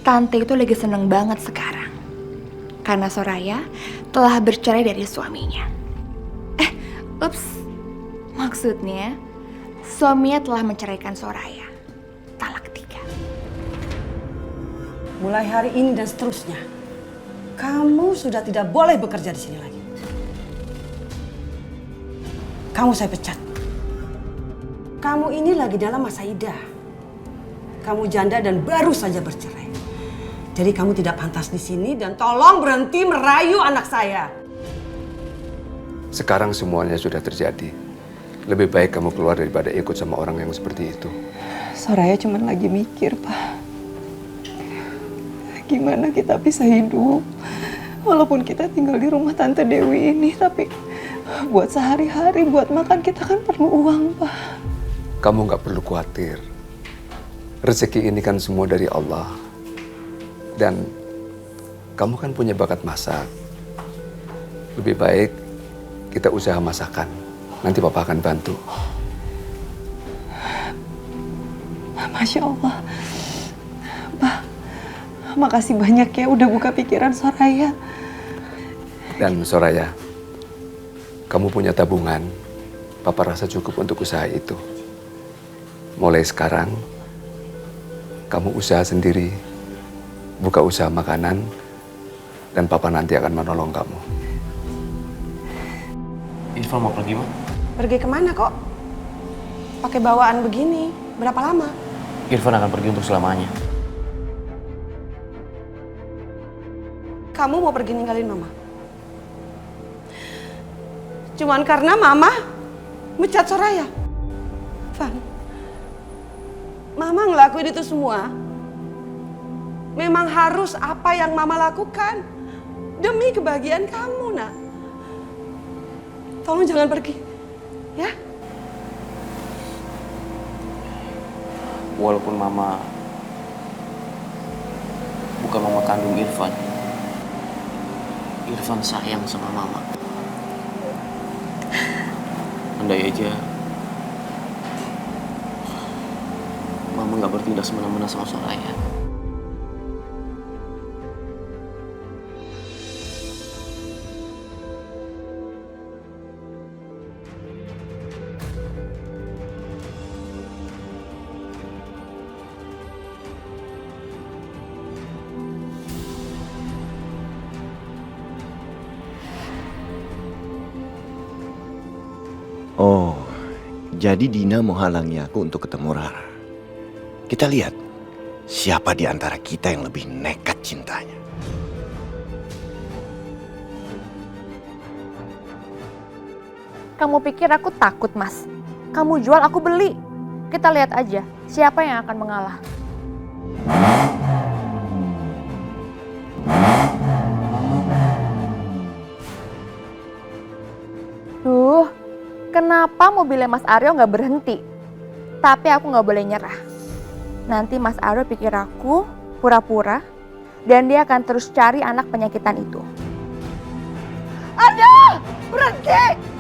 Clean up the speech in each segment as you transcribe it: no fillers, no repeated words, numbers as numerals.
Tante itu lagi seneng banget sekarang. Karena Soraya telah bercerai dari suaminya. Maksudnya, suaminya telah menceraikan Soraya. Talak 3. Mulai hari ini dan seterusnya, kamu sudah tidak boleh bekerja di sini lagi. Kamu saya pecat. Kamu ini lagi dalam masa idah. Kamu janda dan baru saja bercerai. Jadi kamu tidak pantas di sini dan tolong berhenti merayu anak saya. Sekarang semuanya sudah terjadi. Lebih baik kamu keluar daripada ikut sama orang yang seperti itu. Soraya cuma lagi mikir, Pak. Gimana kita bisa hidup? Walaupun kita tinggal di rumah Tante Dewi ini, tapi buat sehari-hari, buat makan kita kan perlu uang, Pak. Kamu nggak perlu khawatir. Rezeki ini kan semua dari Allah. Dan kamu kan punya bakat masak. Lebih baik kita usaha masakan. Nanti Papa akan bantu. Masya Allah. Pak, makasih banyak ya udah buka pikiran Soraya. Dan Soraya, kamu punya tabungan. Papa rasa cukup untuk usaha itu. Mulai sekarang, kamu usaha sendiri. Buka usaha makanan. Dan Papa nanti akan menolong kamu. Irfan mau pergi, Ma? Pergi kemana kok? Pakai bawaan begini, berapa lama? Irfan akan pergi untuk selamanya. Kamu mau pergi ninggalin Mama? Cuman karena Mama mecat Soraya? Van, Mama ngelakuin itu semua memang harus apa yang Mama lakukan demi kebahagiaan kamu, Nak. Tolong jangan pergi, ya? Walaupun Mama bukan Mama kandung Irfan, Irfan sayang sama Mama. Andai aja Mama nggak bertindak semena-mena sama Soraya. Oh, jadi Dina menghalangi aku untuk ketemu Rara. Kita lihat siapa di antara kita yang lebih nekat cintanya. Kamu pikir aku takut, Mas? Kamu jual, aku beli. Kita lihat aja siapa yang akan mengalah. Duh, kenapa mobilnya Mas Aryo nggak berhenti? Tapi aku nggak boleh nyerah. Nanti Mas Aryo pikir aku pura-pura dan dia akan terus cari anak penyakitan itu. Aduh, berhenti!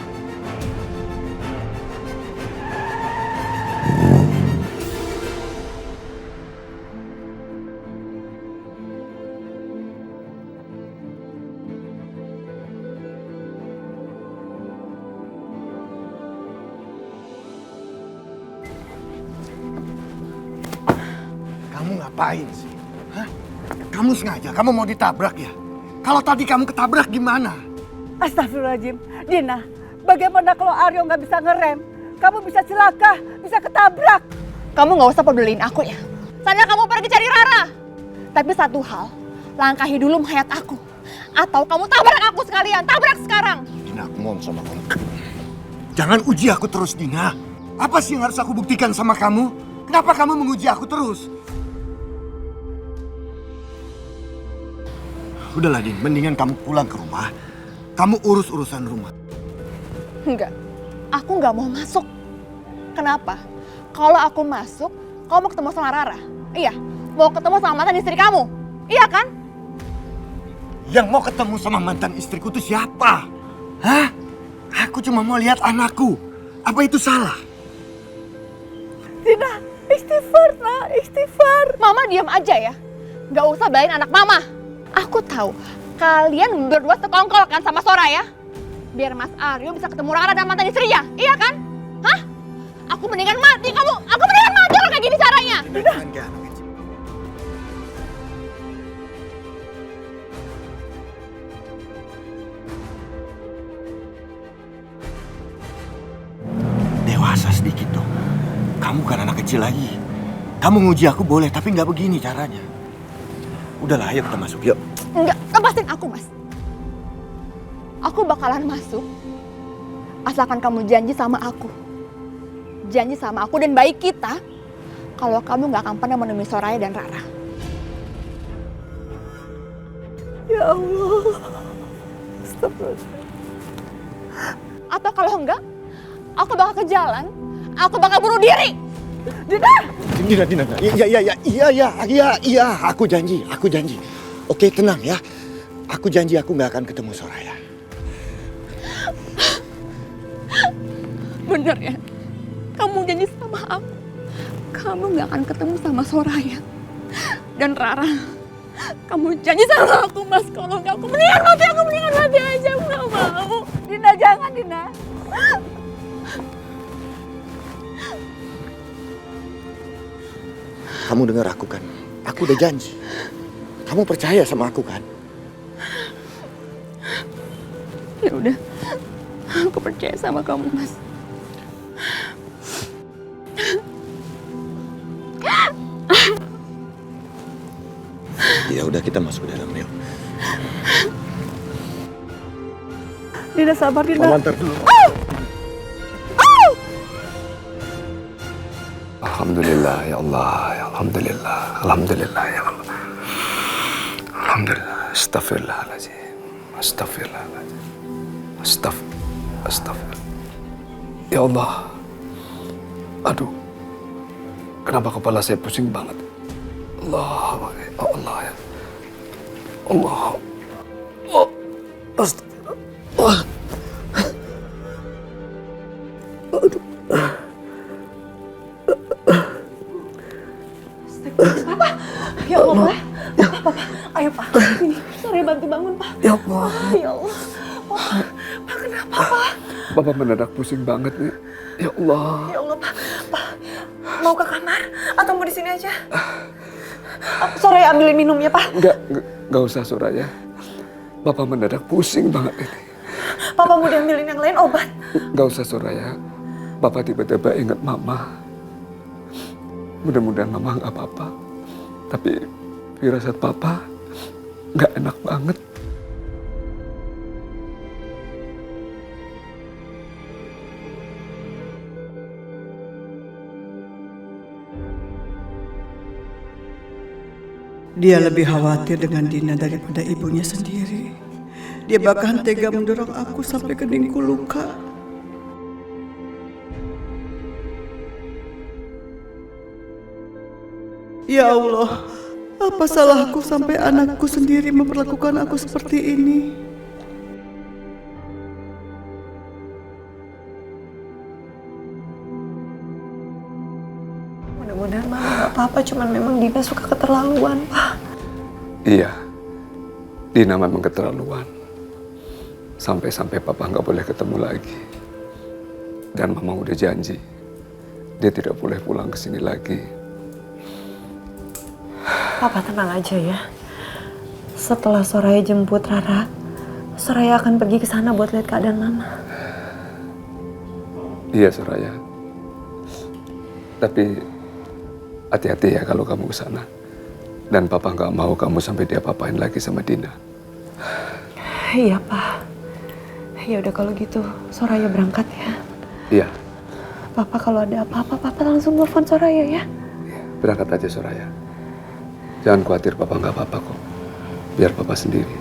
Kamu ngapain sih? Hah? Kamu sengaja? Kamu mau ditabrak ya? Kalau tadi kamu ketabrak gimana? Astagfirullahaladzim. Dina, bagaimana kalau Aryo nggak bisa ngerem? Kamu bisa celaka, bisa ketabrak. Kamu nggak usah peduliin aku ya. Sana kamu pergi cari Rara. Tapi satu hal, langkahi dulu mayat aku. Atau kamu tabrak aku sekalian, tabrak sekarang. Dina, aku mohon sama kamu. Jangan uji aku terus, Dina. Apa sih yang harus aku buktikan sama kamu? Kenapa kamu menguji aku terus? Udahlah, Din. Mendingan kamu pulang ke rumah. Kamu urus urusan rumah. Enggak, aku nggak mau masuk. Kenapa? Kalau aku masuk, kamu mau ketemu sama Rara. Iya, mau ketemu sama mantan istri kamu. Iya kan? Yang mau ketemu sama mantan istriku itu siapa? Hah? Aku cuma mau lihat anakku. Apa itu salah? Dina, istighfar, nak, istighfar. Mama diam aja ya. Gak usah belain anak mama. Aku tahu kalian berdua sekongkol kan sama Soraya. Biar Mas Aryo bisa ketemu Rara dan mantan istrinya, iya kan? Hah? Aku mendingan mati kamu. Aku mendingan mati kalau kayak gini caranya. Dewasa sedikit dong. Kamu kan anak kecil lagi. Kamu nguji aku boleh, tapi nggak begini caranya. Udahlah, ayo kita masuk, yuk. Enggak, lepasin aku, Mas. Aku bakalan masuk. Asalkan kamu janji sama aku. Janji sama aku dan baik kita. Kalau kamu nggak akan pernah menemui Soraya dan Rara. Ya Allah. Astagfirullah. Atau kalau enggak, aku bakal ke jalan. Aku bakal bunuh diri. Dina! Dina. Iya, aku janji. Oke, tenang ya. Aku janji aku nggak akan ketemu Soraya. Bener ya? Kamu janji sama aku. Kamu nggak akan ketemu sama Soraya dan Rara. Kamu janji sama aku, Mas. Kalau nggak, aku mendingan mati aja. Aku nggak mau. Dina, jangan Dina. Kamu dengar aku kan? Aku udah janji. Kamu percaya sama aku kan? Ya udah, aku percaya sama kamu, Mas. Ya udah, kita masuk ke dalam, yuk. Dina sabar Dina. Mama antar dulu. Alhamdulillah ya Allah, ya Alhamdulillah, Alhamdulillah ya Allah. Alhamdulillah, astagfirullahaladzim, astagfirullahaladzim, astagfirullah. Ya Allah, aduh, kenapa kepala saya pusing banget? Allah, ya Allah ya Allah, oh, astagfirullah. Aduh. Ya Allah, Pak. Ayo Pak, sini. Soraya bantu bangun Pak. Ya Allah. Ya Allah. Pak, kenapa Pak? Bapak mendadak pusing banget nih. Ya Allah. Ya Allah Pak. Pak, mau ke kamar atau mau di sini aja? Soraya ambilin minumnya Pak. Enggak usah Soraya. Bapak mendadak pusing banget ini. Papa mau diambilin yang lain obat. Enggak usah Soraya. Bapak tiba-tiba ingat Mama. Mudah-mudahan Mama nggak apa-apa. Tapi firasat Papa nggak enak banget. Dia lebih khawatir dengan Dina daripada ibunya sendiri. Dia bahkan tega mendorong aku sampai ke dengkul luka. Ya Allah, apa salahku sampai anakku sendiri memperlakukan aku seperti ini? Mudah-mudahan Mama gak apa-apa, cuman memang Dina suka keterlaluan Pak. Iya, Dina memang keterlaluan. Sampai-sampai Papa nggak boleh ketemu lagi. Dan Mama udah janji, dia tidak boleh pulang ke sini lagi. Papa tenang aja ya. Setelah Soraya jemput Rara, Soraya akan pergi ke sana buat lihat keadaan Mama. Iya Soraya. Tapi hati-hati ya kalau kamu ke sana. Dan Papa nggak mau kamu sampai diapa-apain lagi sama Dina. Iya Pak. Ya udah kalau gitu Soraya berangkat ya. Iya. Papa kalau ada apa-apa Papa langsung telepon Soraya ya. Berangkat aja Soraya. Jangan khawatir, Papa nggak apa-apa kok. Biar Papa sendiri.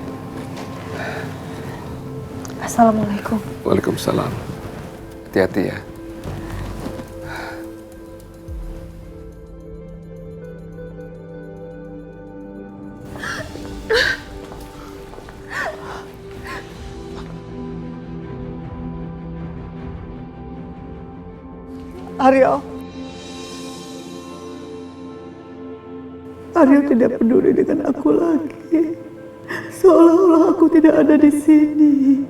Assalamualaikum. Waalaikumsalam. Hati-hati ya. Aryo, Aryo tidak peduli dengan aku lagi. Seolah-olah aku tidak ada di sini.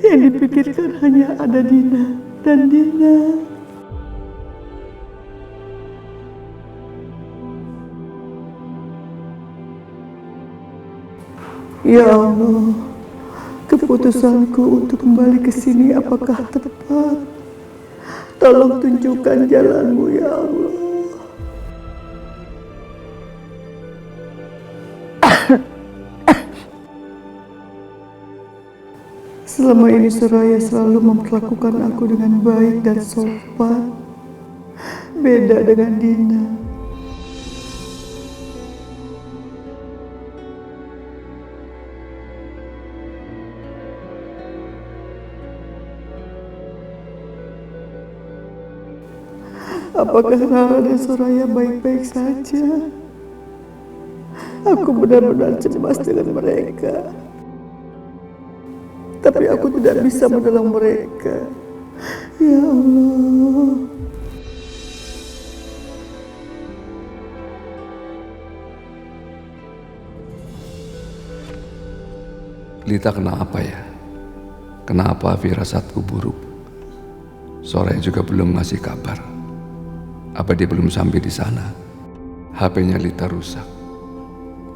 Yang dipikirkan hanya ada Dina dan Dina. Ya Allah, keputusanku untuk kembali ke sini apakah tepat? Tolong tunjukkan jalanmu, ya Allah. Selama ini Soraya selalu memperlakukan aku dengan baik dan sopan. Beda dengan Dina. Apakah Rara dan Soraya baik-baik saja? Aku benar-benar cemas dengan mereka. Tapi aku tidak bisa menolong mereka. Ya Allah. Lita kenapa ya? Kenapa firasatku buruk? Soraya juga belum ngasih kabar. Apa dia belum sampai di sana? HP-nya Lita rusak.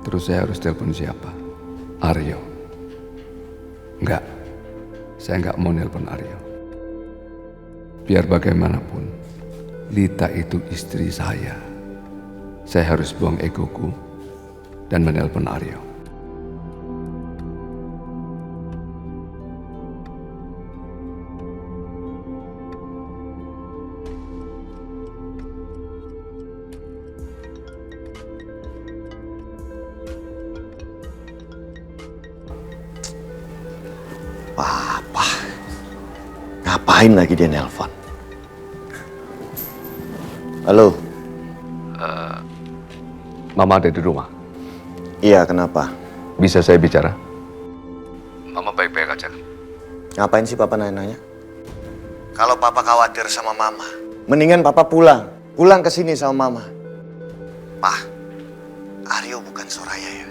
Terus saya harus telepon siapa? Aryo. Enggak, saya enggak mau nelpon Aryo. Biar bagaimanapun, Lita itu istri saya. Saya harus buang egoku dan menelpon Aryo. Papa, ngapain lagi dia nelpon? Halo? Mama ada di rumah. Iya, kenapa? Bisa saya bicara? Mama baik-baik aja. Ngapain sih Papa nanya-nanya? Kalau Papa khawatir sama Mama, mendingan Papa pulang. Pulang ke sini sama Mama. Pak, Aryo bukan Soraya ya.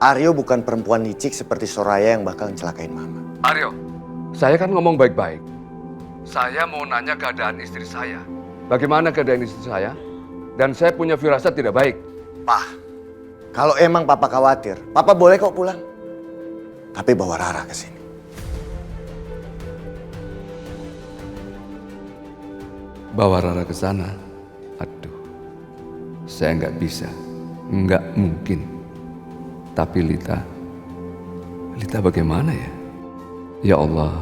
Aryo bukan perempuan licik seperti Soraya yang bakal ncelakain Mama. Aryo, saya kan ngomong baik-baik. Saya mau nanya keadaan istri saya. Bagaimana keadaan istri saya? Dan saya punya firasat tidak baik. Pak, kalau emang Papa khawatir, Papa boleh kok pulang. Tapi bawa Rara ke sini. Bawa Rara ke sana? Aduh, saya nggak bisa. Nggak mungkin. Tapi Lita bagaimana ya? Ya Allah,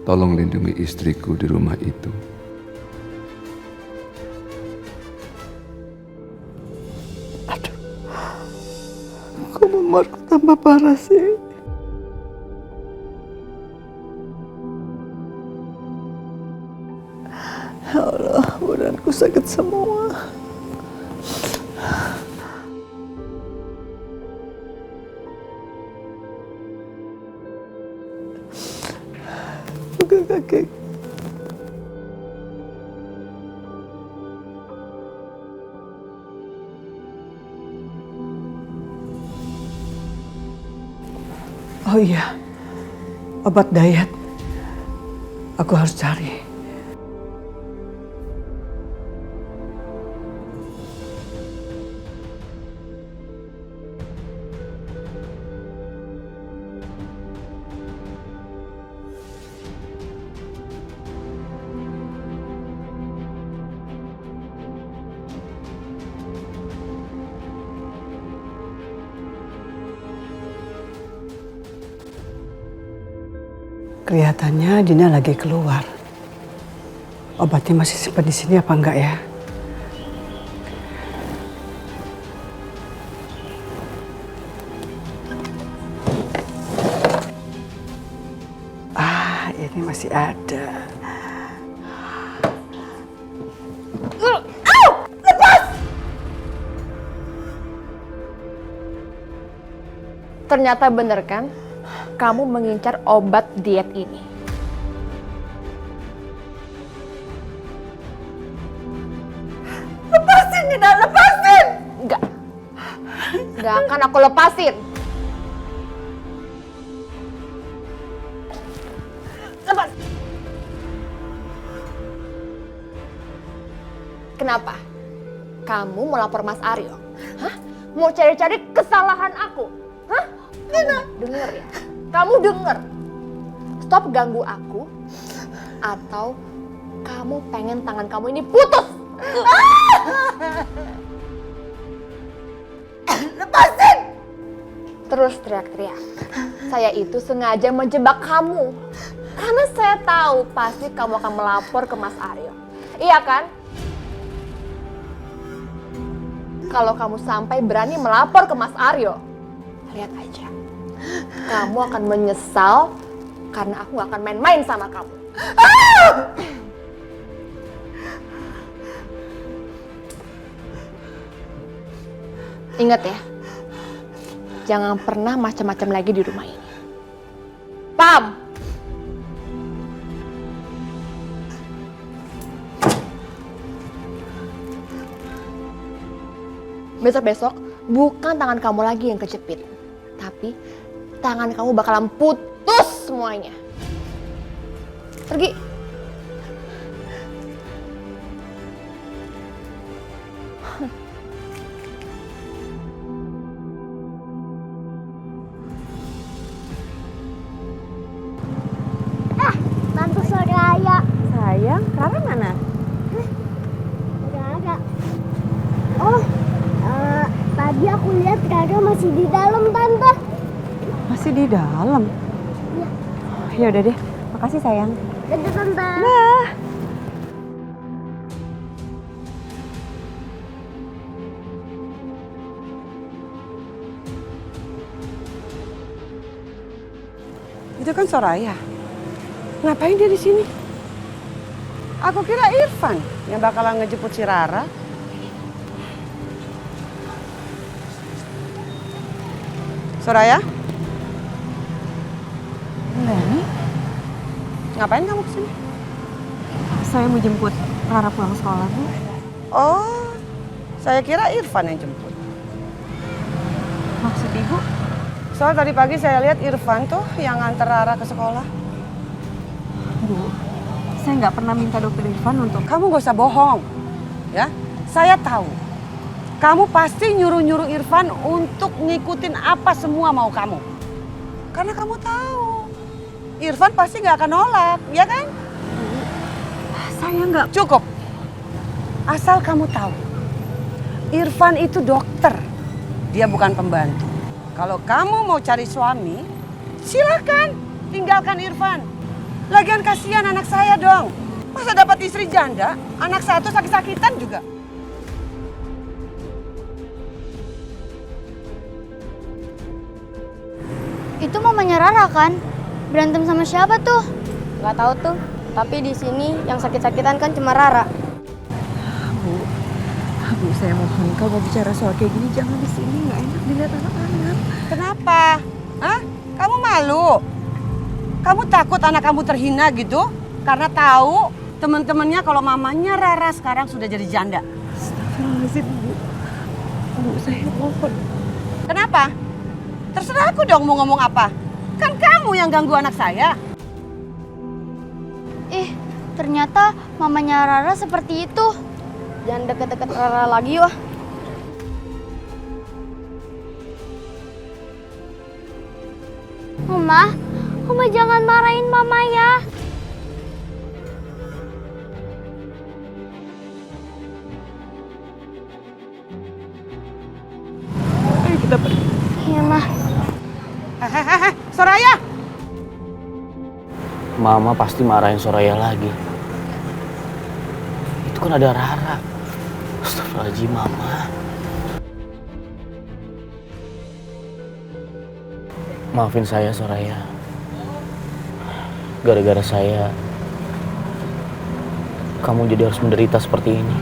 tolong lindungi istriku di rumah itu. Kok membuatku tambah parah sih? Ya Allah, badanku sakit semua. Pegang kaki. Oh iya, obat diet. Aku harus cari. Kelihatannya Dina lagi keluar. Obatnya masih simpan di sini apa enggak ya? Ah, ini masih ada. Ternyata bener kan? Kamu mengincar obat diet ini. Lepasin, Dina, lepasin! Gak akan aku lepasin. Lepas. Kenapa? Kamu mau lapor Mas Aryo? Hah? Mau cari-cari kesalahan aku? Hah? Denger ya? Kamu denger. Stop ganggu aku. Atau kamu pengen tangan kamu ini putus? Lepasin! Terus teriak-teriak. Saya itu sengaja menjebak kamu. Karena saya tahu pasti kamu akan melapor ke Mas Aryo. Iya kan? Kalau kamu sampai berani melapor ke Mas Aryo, lihat aja. Kamu akan menyesal karena aku gak akan main-main sama kamu. Ingat ya, jangan pernah macam-macam lagi di rumah ini. Paham? Besok-besok bukan tangan kamu lagi yang kejepit, tapi tangan kamu bakalan putus semuanya. Pergi. Tante Soraya. Sayang, Rara mana? Udah ada. Oh, tadi aku lihat Rara masih di dalam, Tante. Masih di dalam? Iya. Ya udah deh, makasih sayang. Dadah, Tante. Itu kan Soraya. Ngapain dia di sini? Aku kira Irfan yang bakalan ngejemput si Rara. Soraya? Leni, Ngapain kamu kesini? saya mau jemput Rara pulang sekolah, Bu. Oh, saya kira Irfan yang jemput. Maksud Ibu? Soal tadi pagi saya lihat Irfan tuh yang nganter Rara ke sekolah. Bu, saya nggak pernah minta dokter Irfan untuk... Kamu gak usah bohong, ya. Saya tahu. Kamu pasti nyuruh-nyuruh Irfan untuk ngikutin apa semua mau kamu. Karena kamu tahu, Irfan pasti gak akan nolak, ya kan? Saya nggak... Cukup. Asal kamu tahu, Irfan itu dokter. Dia bukan pembantu. Kalau kamu mau cari suami, silakan tinggalkan Irfan. Lagian kasihan anak saya dong. Masa dapat istri janda, anak satu sakit-sakitan juga. Itu mamanya Rara kan? Berantem sama siapa tuh? Gak tahu tuh. Tapi di sini yang sakit-sakitan kan cuma Rara. Bu, saya mohon kalau mau bicara soal kayak gini jangan di sini, nggak enak dilihat anak-anak. Kenapa? Hah? Kamu malu? Kamu takut anak kamu terhina gitu? Karena tahu teman-temannya kalau mamanya Rara sekarang sudah jadi janda. Astagfirullahaladzim, Bu. Bu, saya mohon. Kenapa? Terserah aku dong mau ngomong apa. Kan kamu yang ganggu anak saya. Ternyata mamanya Rara seperti itu. Jangan deket-deket Rara lagi, wah. Mama jangan marahin Mama ya. Ayo kita pergi. Iya, Ma. Soraya! Mama pasti marahin Soraya lagi. Itu kan ada Rara. Astagfirullahaladzim, Mama. Maafin saya, Soraya. Gara-gara saya, kamu jadi harus menderita seperti ini.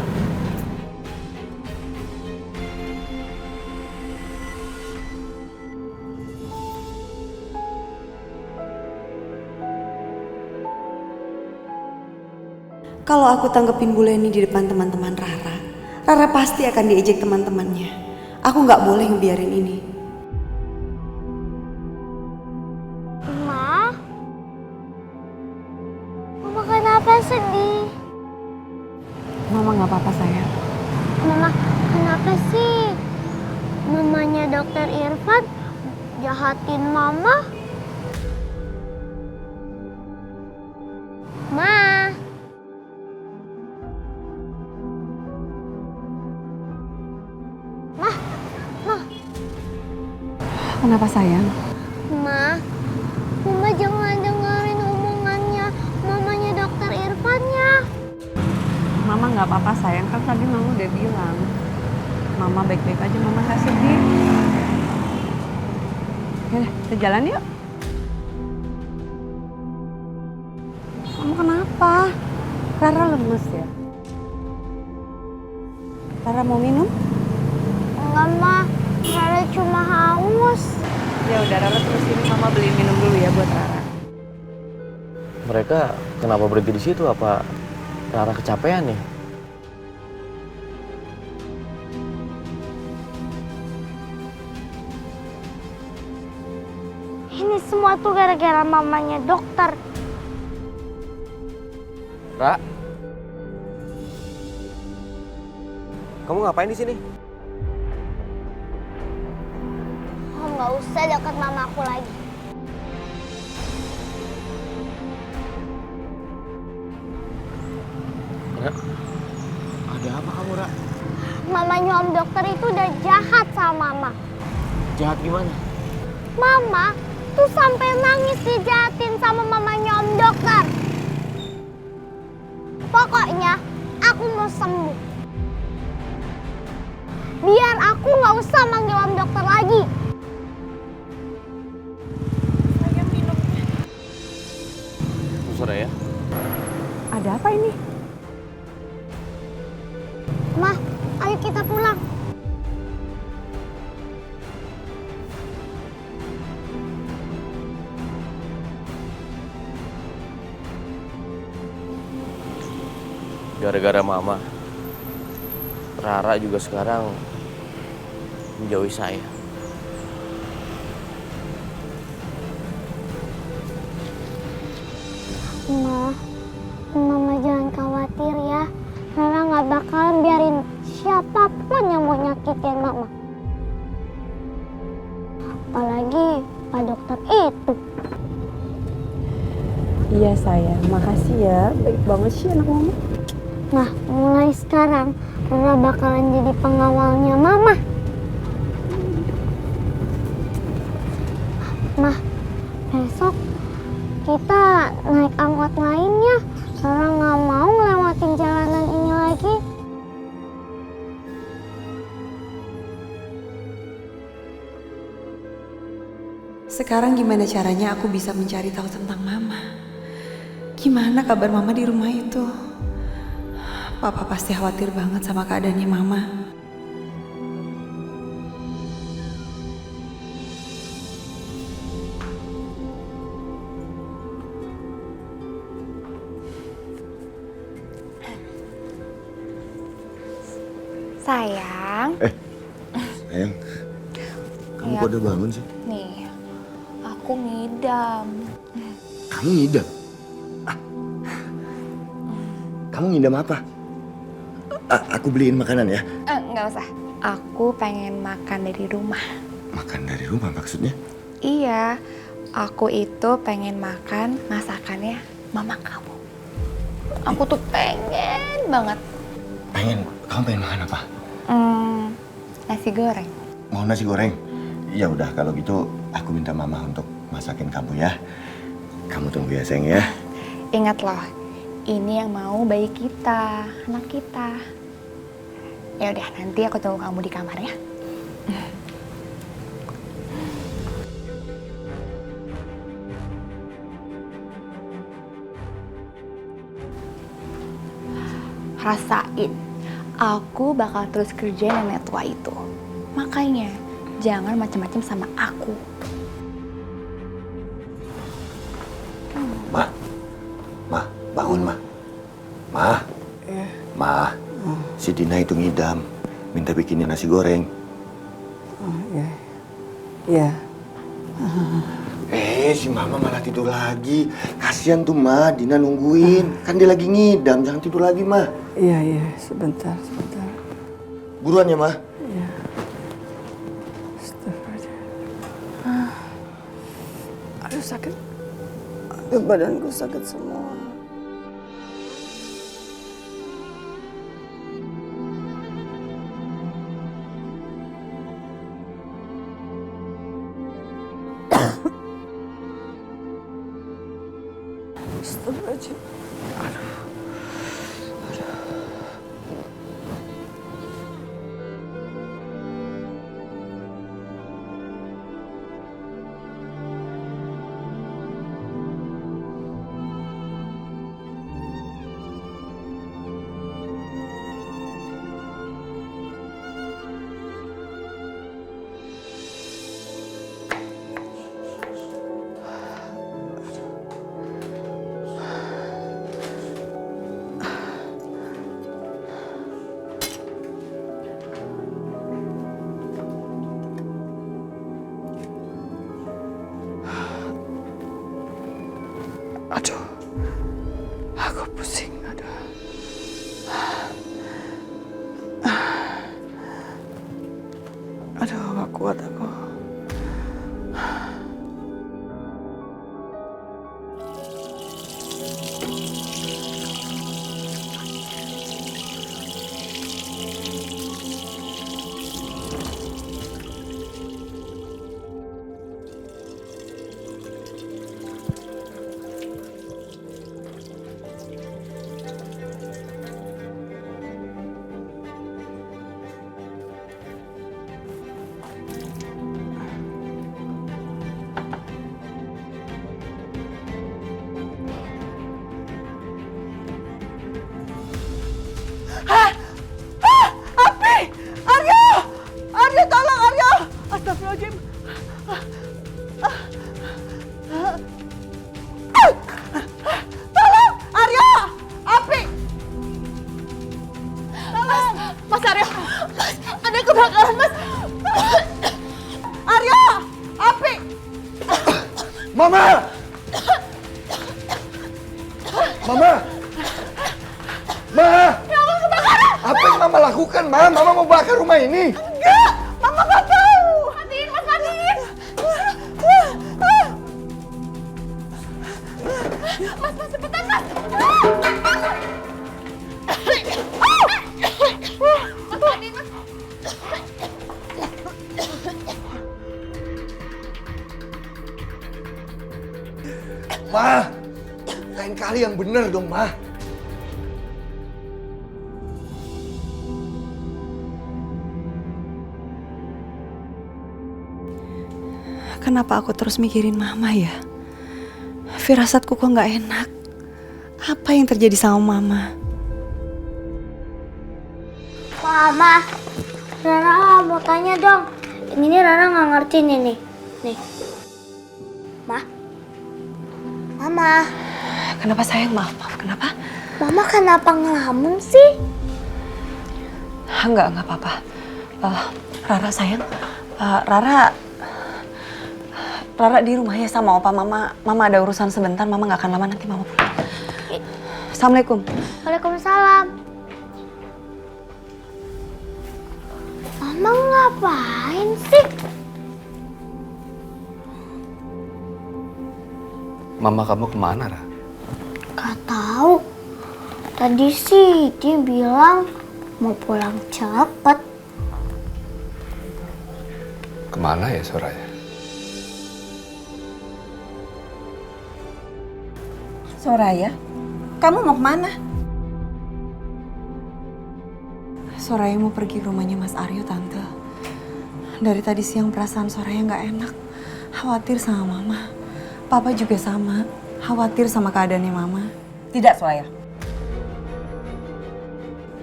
Kalau aku tanggepin Bu Leni di depan teman-teman Rara, Rara pasti akan diejek teman-temannya. Aku nggak boleh ngebiarin ini. Ma? Mama kenapa sedih? Mama nggak apa-apa sayang. Mama, kenapa sih mamanya dokter Irfan jahatin Mama? Ma. Kenapa sayang? Mama jangan dengerin omongannya mamanya dokter Irfan ya. Mama nggak apa-apa sayang, kan tadi Mama udah bilang. Mama baik-baik aja, Mama nggak sedih. Yaudah, kita jalan yuk. Kamu kenapa? Rara lemes ya? Rara mau minum? Enggak, Ma. Rara cuma haus. Ya udah, Rara terus ini Mama beli minum dulu ya buat Rara. Mereka kenapa berhenti di situ? Apa Rara kecapean nih? Ini semua tuh gara-gara mamanya dokter. Ra? Kamu ngapain di sini? Kamu nggak usah dekat mama aku lagi. Ra? Ada apa kamu, Ra? Mamanya om dokter itu udah jahat sama Mama. Jahat gimana? Mama tuh sampai nangis dijahatin sama mamanya om dokter. Pokoknya aku mau sembuh. Biar aku nggak usah manggil om dokter lagi. Saya minumnya. Soraya? Ada apa ini? Ma, ayo kita pulang. Gara-gara Mama, Rara juga sekarang menjauhi saya. Ma, Mama jangan khawatir ya. Rara nggak bakalan biarin siapapun yang mau nyakitin Mama. Apalagi Pak Dokter itu. Iya sayang, makasih ya. Baik banget sih anak Mama. Nah, mulai sekarang Rara bakalan jadi pengawalnya Mama. Ma, besok kita naik angkot lainnya. Rara nggak mau ngelewatin jalanan ini lagi. Sekarang gimana caranya aku bisa mencari tahu tentang Mama? Gimana kabar Mama di rumah itu? Papa pasti khawatir banget sama keadaannya Mama. Sayang. Sayang, kamu Ya. kok udah bangun sih? Nih, aku ngidam. Kamu ngidam? Ah. Kamu ngidam apa? Aku beliin makanan ya. Nggak usah. Aku pengen makan dari rumah. Makan dari rumah maksudnya? Iya, aku itu pengen makan masakannya mama kamu. Aku tuh pengen banget. Kamu pengen makan apa? Nasi goreng. Mau nasi goreng? Ya udah kalau gitu aku minta mama untuk masakin kamu ya. Kamu tunggu ya sayang ya. Ingat loh, ini yang mau bayi kita, anak kita. Ya udah, nanti aku tunggu kamu di kamar ya. Rasain, aku bakal terus kerjain nenek tua itu. Makanya, jangan macam-macam sama aku. Ma, bangun Ma. Ma, si Dina itu ngidam. Minta bikinin nasi goreng. Ya. Si Mama malah tidur lagi. Kasihan tuh, Ma. Dina nungguin. Kan dia lagi ngidam. Jangan tidur lagi, Ma. Iya, sebentar. Buruan ya, Ma. Iya. Astagfirullah. Aduh, sakit. Aduh, badanku sakit semua. Astagfirullahaladzim. Aduh, aku pusing, aduh. Aduh, gak kuat aku. Aryo, tolong Aryo! Astagfirullahaladzim. Tolong, Aryo! Api! Tolong! Mas Aryo, Mas, ada kebakaran, Mas. Aryo! Api! Mama! Mama! Ma! Apa yang Mama lakukan, Ma? Mama mau bakar rumah ini. Enggak! Mama gak tahu! Matiin, Mas, matiin. Mas, cepetan, Mas. Mas, matiin, Mas. Ma! Lain kali yang bener dong, Ma. Kenapa aku terus mikirin mama ya? Firasatku kok nggak enak. Apa yang terjadi sama mama? Mama, Rara mau tanya dong. Ini Rara nggak ngerti nih. Nih. Mama. Kenapa sayang? Maaf, kenapa? Mama kenapa ngelamun sih? Enggak apa-apa. Rara sayang, Rara di rumah ya sama opa. Mama ada urusan sebentar, Mama nggak akan lama, nanti Mama pulang. Assalamualaikum. Waalaikumsalam. Mama ngapain sih? Mama kamu kemana, Ra? Gak tahu. Tadi sih dia bilang mau pulang cepet. Kemana ya Soraya? Soraya, kamu mau kemana? Soraya mau pergi ke rumahnya Mas Aryo, Tante. Dari tadi siang perasaan Soraya nggak enak. Khawatir sama Mama. Papa juga sama. Khawatir sama keadaannya Mama. Tidak, Soraya.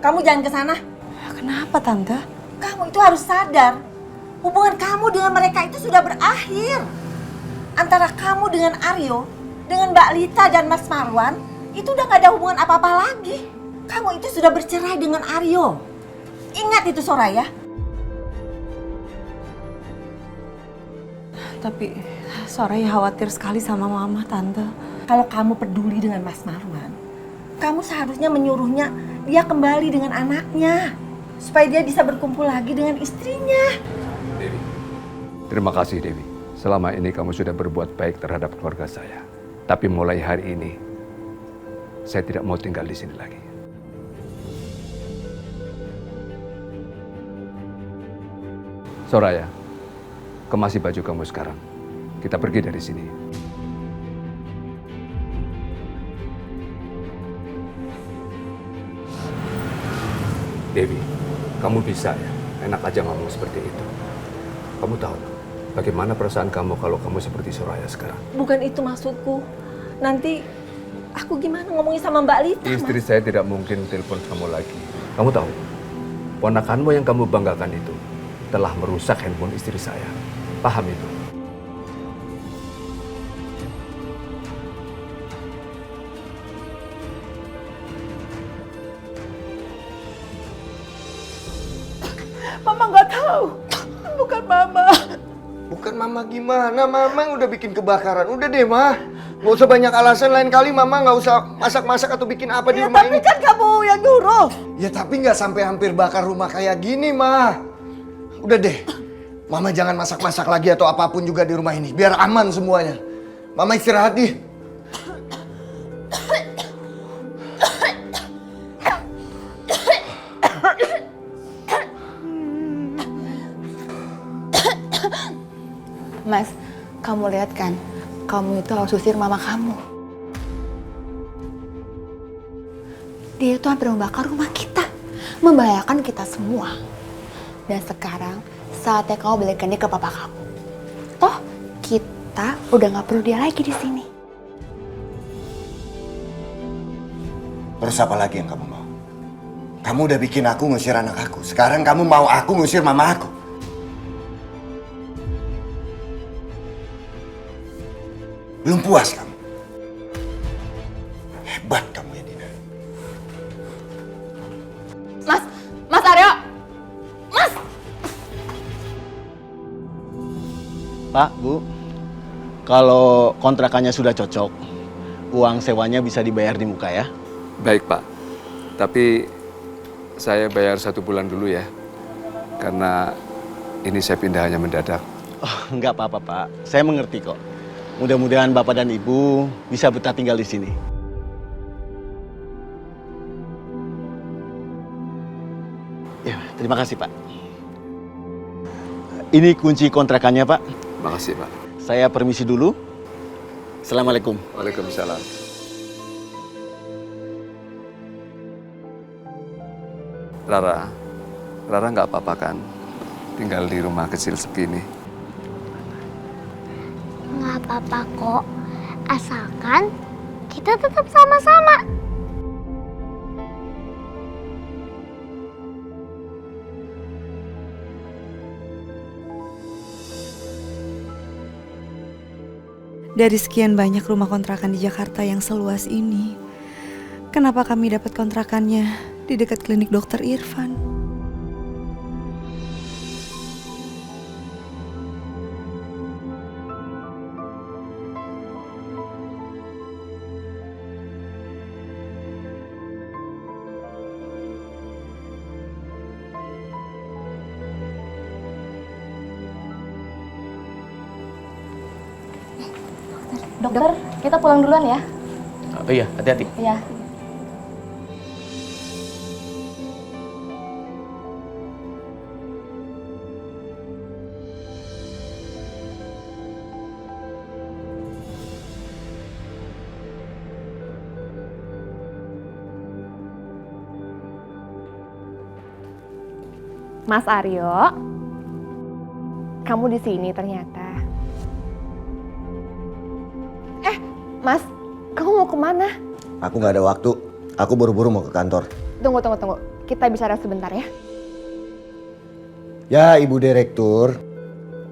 Kamu jangan ke sana. Kenapa, Tante? Kamu itu harus sadar. Hubungan kamu dengan mereka itu sudah berakhir. Antara kamu dengan Aryo, dengan Mbak Lita dan Mas Marwan, itu udah gak ada hubungan apa-apa lagi. Kamu itu sudah bercerai dengan Aryo. Ingat itu, Soraya. Tapi Soraya khawatir sekali sama mama, Tante. Kalau kamu peduli dengan Mas Marwan, kamu seharusnya menyuruhnya dia kembali dengan anaknya. Supaya dia bisa berkumpul lagi dengan istrinya. Dewi, terima kasih Dewi. Selama ini kamu sudah berbuat baik terhadap keluarga saya. Tapi mulai hari ini, saya tidak mau tinggal di sini lagi. Soraya, kemasi baju kamu sekarang. Kita pergi dari sini. Dewi, kamu bisa ya, enak aja ngomong seperti itu. Kamu tahu bagaimana perasaan kamu kalau kamu seperti Soraya sekarang? Bukan itu maksudku. Nanti aku gimana ngomongin sama Mbak Lita, Istri Mas? saya tidak mungkin telepon kamu lagi. Kamu tahu, ponakanmu yang kamu banggakan itu telah merusak handphone istri saya. Paham itu? Mama nggak tahu. Bukan Mama. Bukan Mama gimana? Mama yang udah bikin kebakaran. Udah deh, Ma. Gak usah banyak alasan. Lain kali Mama nggak usah masak-masak atau bikin apa di rumah ini. Tapi kan kamu yang nyuruh. Ya tapi nggak sampai hampir bakar rumah kayak gini, Ma. Udah deh. Mama jangan masak-masak lagi atau apapun juga di rumah ini. Biar aman semuanya. Mama istirahat nih. Mas, kamu lihat kan, kamu itu harus usir mama kamu. Dia itu hampir membakar rumah kita, membahayakan kita semua. Dan sekarang saatnya kamu balikan dia ke papa kamu. Toh, kita udah nggak perlu dia lagi di sini. Terus apa lagi yang kamu mau? Kamu udah bikin aku ngusir anak aku. Sekarang kamu mau aku ngusir mama aku. Belum puas kamu? Hebat kamu ya, Dina. Mas Aryo! Mas! Pak, Bu, kalau kontrakannya sudah cocok, uang sewanya bisa dibayar di muka ya. Baik Pak, tapi saya bayar 1 bulan dulu ya. Karena ini saya pindah hanya mendadak. Oh, enggak apa-apa, Pak. Saya mengerti kok. Mudah-mudahan Bapak dan Ibu bisa betah tinggal di sini. Ya, terima kasih, Pak. Ini kunci kontrakannya, Pak. Makasih Pak. Saya permisi dulu. Assalamualaikum. Waalaikumsalam. Rara nggak apa-apa kan tinggal di rumah kecil segini? Nggak apa-apa kok, asalkan kita tetap sama-sama. Dari sekian banyak rumah kontrakan di Jakarta yang seluas ini, kenapa kami dapat kontrakannya di dekat klinik Dokter Irfan? Dokter, kita pulang duluan ya. Oh iya, hati-hati. Iya. Mas Aryo, kamu di sini ternyata. Mas, kamu mau kemana? Aku nggak ada waktu. Aku buru-buru mau ke kantor. Tunggu. Kita bicara sebentar ya. Ya, Ibu Direktur.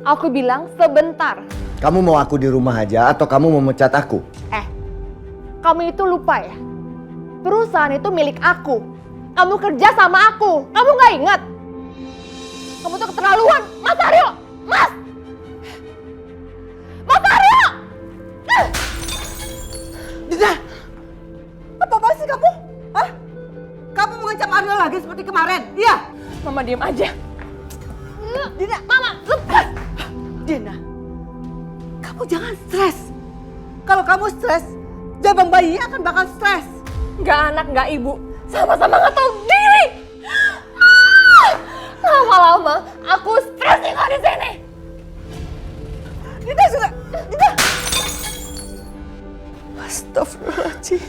Aku bilang sebentar. Kamu mau aku di rumah aja atau kamu mau mecat aku? Kamu itu lupa ya? Perusahaan itu milik aku. Kamu kerja sama aku. Kamu nggak ingat? Kamu tuh keterlaluan. Mas Aryo! Mas! Mama diem aja. Dina, Mama, lepas. Dina, kamu jangan stres. Kalau kamu stres, jabang bayinya akan bakal stres. Nggak anak, nggak ibu. Sama-sama nggak tahu diri. Lama-lama aku stres tinggal di sini. Dina sudah, Dina. Astagfirullahaladzim.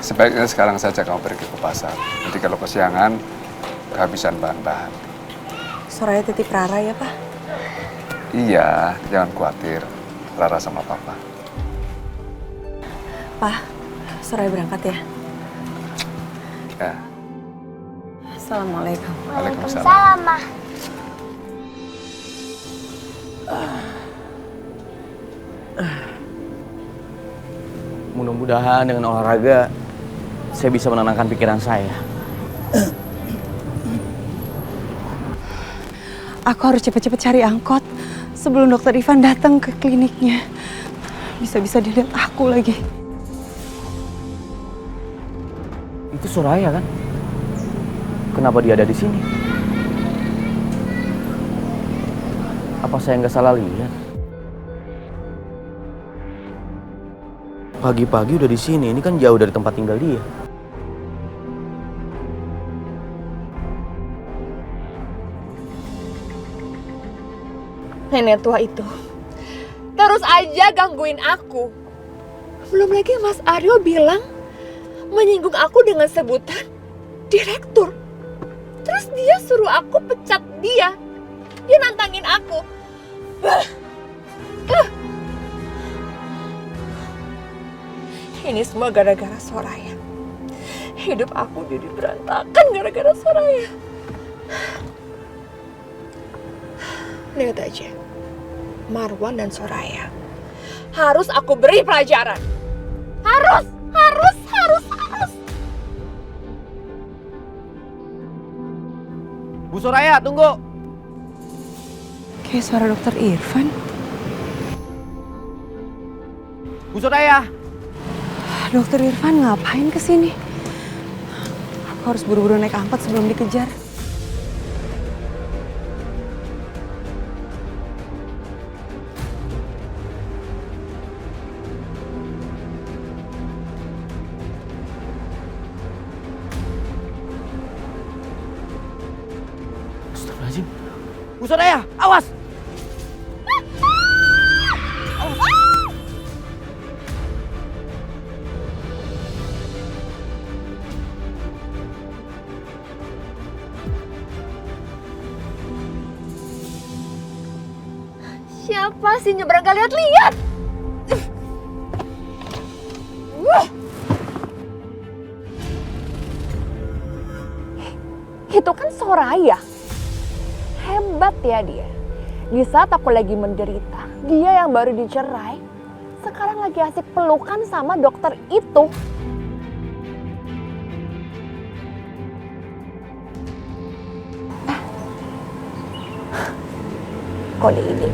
Sebaiknya sekarang saja kamu pergi ke pasar. Nanti kalau kesiangan, kehabisan bahan-bahan. Soraya titip Rara ya, Pak? Iya, jangan khawatir. Rara sama Papa. Pak, Soraya berangkat ya? Ya, Assalamualaikum. Waalaikumsalam. Waalaikumsalam, Ma. Mudah-mudahan dengan olahraga saya bisa menenangkan pikiran saya. Aku harus cepet-cepet cari angkot sebelum dokter Ivan datang ke kliniknya. Bisa-bisa dilihat aku lagi. Itu Soraya kan? Kenapa dia ada di sini? Apa saya nggak salah lihat? Pagi-pagi udah di sini, ini kan jauh dari tempat tinggal dia. Nenek tua itu terus aja gangguin aku. Belum lagi Mas Aryo bilang menyinggung aku dengan sebutan direktur. Terus dia suruh aku pecat dia. Dia nantangin aku. Ini semua gara-gara Soraya. Hidup aku jadi berantakan gara-gara Soraya. Lihat aja, Marwan dan Soraya harus aku beri pelajaran. Harus. Bu Soraya, tunggu. Kayak suara dokter Irfan. Bu Soraya. Dokter Irfan ngapain kesini? Aku harus buru-buru naik angkot sebelum dikejar. Astagfirullahaladzim. Bu Soraya, awas! Siapa sih nyebrang gak lihat-lihat? Itu kan Soraya. Hebat ya dia. Di saat aku lagi menderita, dia yang baru dicerai, sekarang lagi asik pelukan sama dokter itu. Kode ide.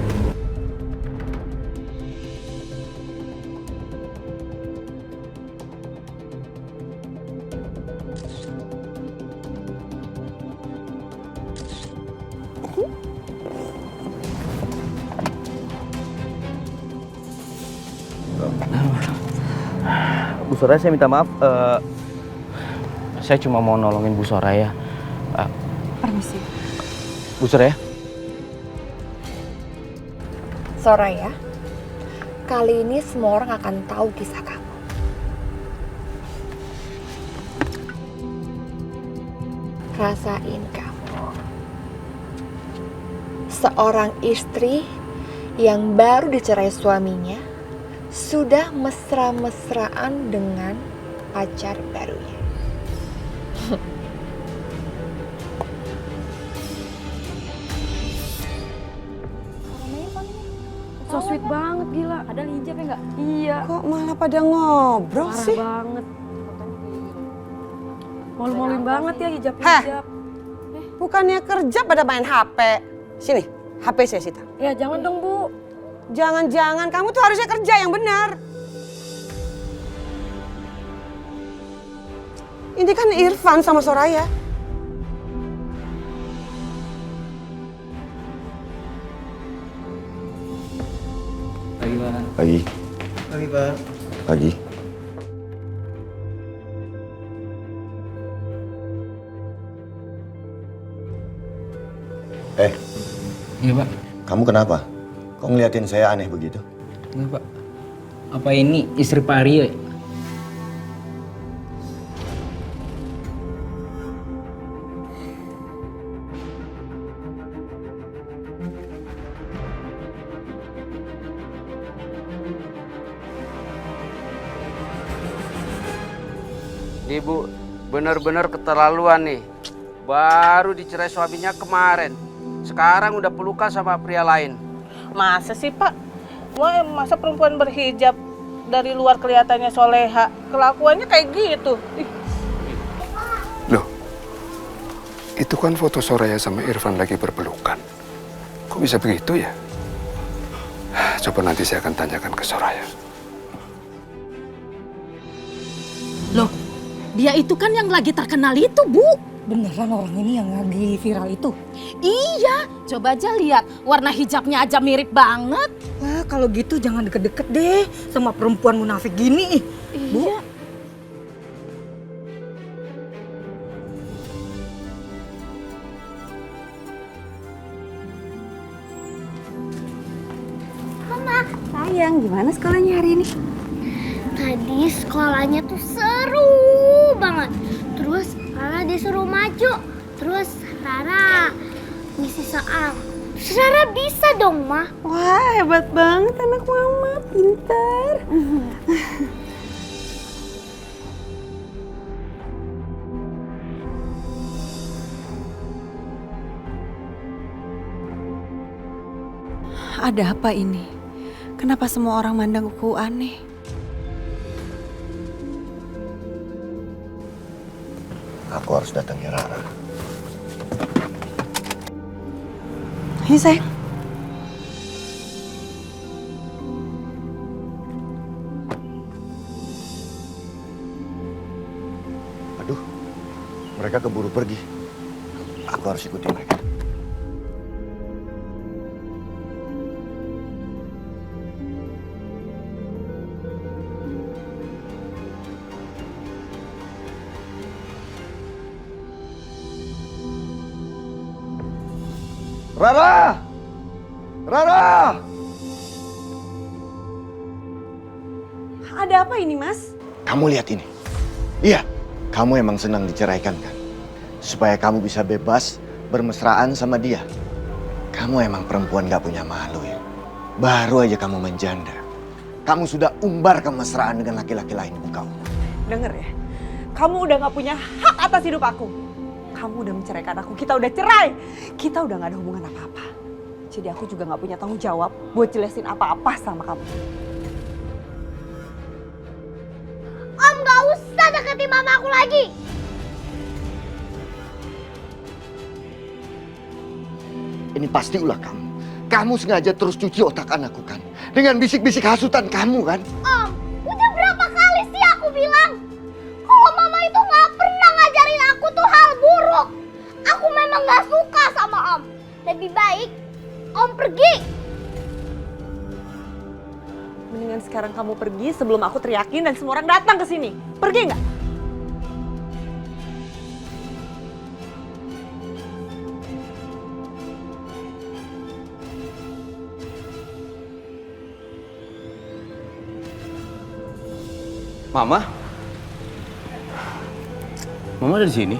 Bu Soraya, saya minta maaf. Saya cuma mau nolongin Bu Soraya. Permisi. Bu Soraya. Soraya, kali ini semua orang akan tahu kisah kamu. Rasain kamu. Seorang istri yang baru dicerai suaminya sudah mesra-mesraan dengan pacar barunya. So sweet banget, gila. Ada hijab ya nggak? Iya. Kok malah pada ngobrol Parah sih? banget. Malu-maluin banget ya hijab-hijab. Bukannya kerja pada main HP. Sini, HP saya sita. Ya jangan dong Bu. Jangan-jangan kamu tuh harusnya kerja yang benar. Ini kan Irfan sama Soraya. Pagi, Pak. Pagi. Pagi, Pak. Pagi. Iya Pak. Kamu kenapa? Kok ngeliatin saya aneh begitu? Enggak Pak. Apa ini istri Pak Aryo ya? Ibu benar-benar keterlaluan nih. Baru dicerai suaminya kemarin. Sekarang udah pelukan sama pria lain. Masa sih Pak? Masa perempuan berhijab dari luar kelihatannya soleha, kelakuannya kayak gitu. Loh, itu kan foto Soraya sama Irfan lagi berpelukan. Kok bisa begitu ya? Coba nanti saya akan tanyakan ke Soraya. Loh, dia itu kan yang lagi terkenal itu, Bu. Beneran orang ini yang lagi viral itu? Iya, coba aja lihat. Warna hijabnya aja mirip banget. Wah, kalau gitu jangan deket-deket deh sama perempuan munafik gini. Iya. Bu. Mama, Sayang, gimana sekolahnya hari ini? tadi sekolahnya tuh seru banget. Terus Rara disuruh maju. Terus Rara ngisi soal. Terus Rara bisa dong, Ma. Wah, hebat banget anak mama, pintar. Ada apa ini? Kenapa semua orang mandang aku aneh? Aku harus datangi Rara. Ayo sayang. Aduh, mereka keburu pergi. Aku harus ikuti mereka. Rara! Rara! Ada apa ini, Mas? Kamu lihat ini. Iya, kamu emang senang diceraikan kan? Supaya kamu bisa bebas bermesraan sama dia. Kamu emang perempuan gak punya malu ya. Baru aja kamu menjanda. Kamu sudah umbar kemesraan dengan laki-laki lain, ibu kamu. Dengar ya, kamu udah gak punya hak atas hidup aku. Kamu udah menceraikan aku, kita udah cerai. Kita udah gak ada hubungan apa-apa. Jadi aku juga gak punya tanggung jawab buat jelasin apa-apa sama kamu. Om gak usah deketin mama aku lagi. Ini pasti ulah kamu. Kamu sengaja terus cuci otak anakku kan? Dengan bisik-bisik hasutan kamu kan? Om, udah berapa kali sih aku bilang kalau mama itu gak pernah ngajarin aku tuh hal buruk. Aku memang gak suka sama Om. Lebih baik Om pergi. Mendingan sekarang kamu pergi sebelum aku teriakin dan semua orang datang ke sini. Pergi nggak? Mama? Mama ada di sini?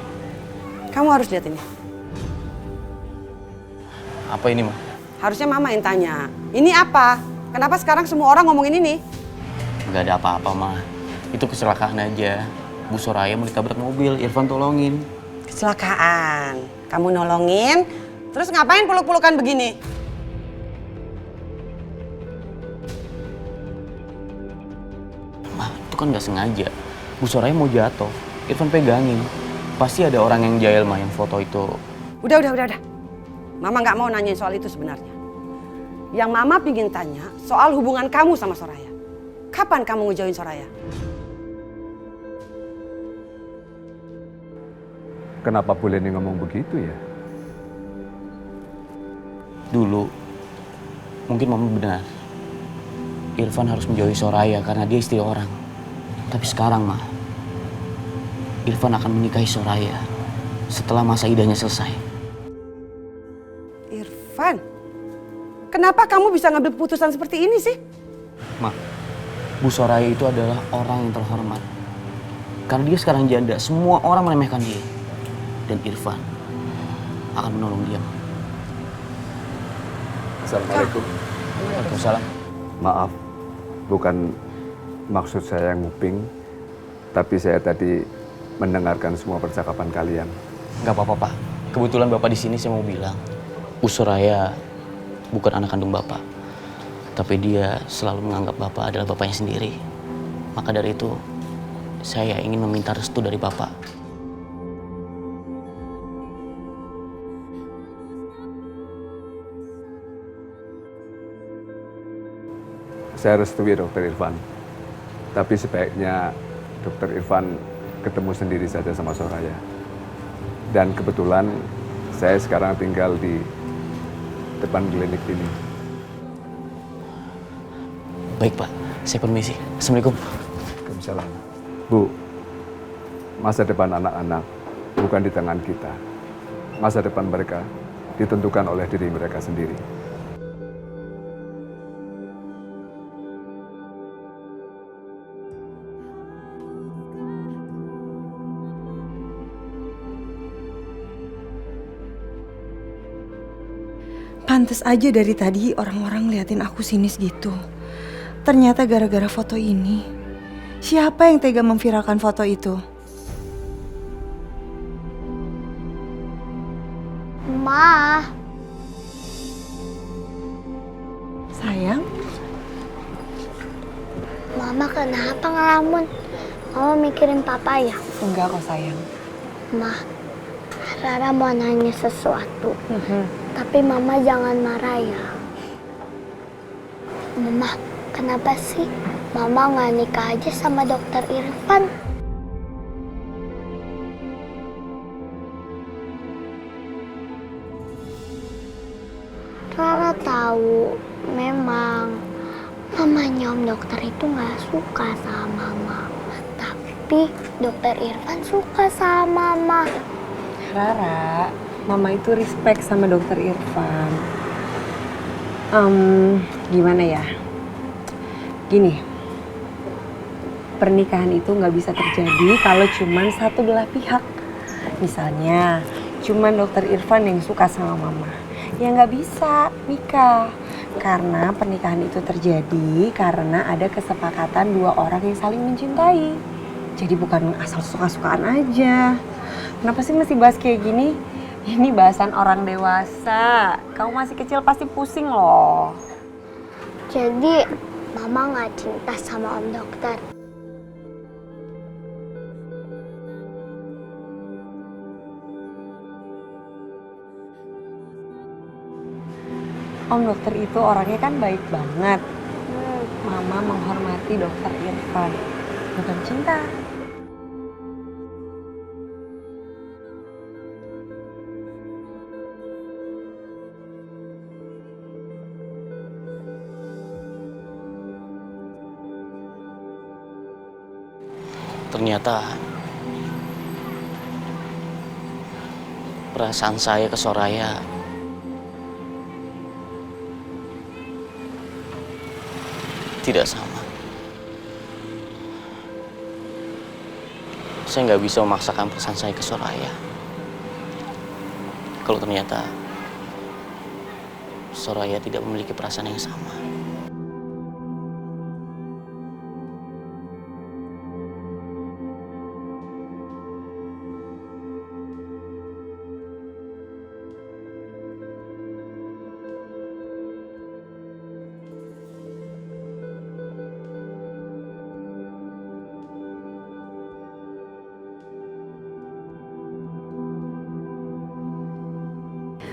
Kamu harus lihat ini. Apa ini, Ma? Harusnya mama yang tanya. Ini apa? Kenapa sekarang semua orang ngomongin ini? Gak ada apa-apa, Ma. Itu kecelakaan aja. Bu Soraya mau ditabrak mobil, Irfan tolongin. Kecelakaan. Kamu nolongin, terus ngapain peluk-pelukan begini? Ma, itu kan gak sengaja. Bu Soraya mau jatuh, Irfan pegangin. Pasti ada orang yang jahil, Ma, yang foto itu. Udah. Mama nggak mau nanyain soal itu sebenarnya. Yang Mama pingin tanya soal hubungan kamu sama Soraya. Kapan kamu ngejauhin Soraya? Kenapa Bu Leni ngomong begitu ya? Dulu, mungkin Mama benar. Irfan harus menjauhi Soraya karena dia istri orang. Tapi sekarang, Ma, Irfan akan menikahi Soraya setelah masa idahnya selesai. Irfan, kenapa kamu bisa ngambil keputusan seperti ini sih? Ma, Bu Soraya itu adalah orang yang terhormat. Karena dia sekarang janda, semua orang meremehkan dia. Dan Irfan akan menolong dia. Assalamualaikum. Waalaikumsalam. Maaf, bukan maksud saya nguping, tapi saya tadi mendengarkan semua percakapan kalian. Gak apa-apa, Pak. Kebetulan Bapak di sini saya mau bilang, Bu Soraya bukan anak kandung Bapak. Tapi dia selalu menganggap Bapak adalah bapaknya sendiri. Maka dari itu, saya ingin meminta restu dari Bapak. Saya restui Dokter Irfan, tapi sebaiknya Dokter Irfan ketemu sendiri saja sama Soraya. Dan kebetulan saya sekarang tinggal di depan klinik ini. Baik, Pak. Saya permisi. Assalamualaikum. Waalaikumsalam. Bu, masa depan anak-anak bukan di tangan kita. Masa depan mereka ditentukan oleh diri mereka sendiri. Pantes aja dari tadi orang-orang liatin aku sinis gitu. Ternyata gara-gara foto ini. Siapa yang tega memviralkan foto itu? Ma. Sayang? Mama kenapa ngelamun? Mama mikirin papa ya? Enggak kok sayang. Ma, Rara mau nanya sesuatu. Tapi Mama jangan marah ya. Mama, kenapa sih Mama nggak nikah aja sama Dokter Irfan? Rara tahu memang mamanya Om Dokter itu nggak suka sama Mama. Tapi Dokter Irfan suka sama Mama. Rara, Mama itu respect sama Dokter Irfan. Gimana ya? Gini, pernikahan itu nggak bisa terjadi kalau cuman satu belah pihak. Misalnya, cuman Dokter Irfan yang suka sama Mama. Ya nggak bisa nikah. Karena pernikahan itu terjadi karena ada kesepakatan dua orang yang saling mencintai. Jadi bukan asal suka-sukaan aja. Kenapa sih mesti bahas kayak gini? Ini bahasan orang dewasa. Kamu masih kecil pasti pusing loh. Jadi Mama nggak cinta sama Om Dokter. Om Dokter itu orangnya kan baik banget. Mama menghormati Dokter Irfan, bukan cinta. Ternyata perasaan saya ke Soraya tidak sama. Saya nggak bisa memaksakan perasaan saya ke Soraya. Kalau ternyata Soraya tidak memiliki perasaan yang sama.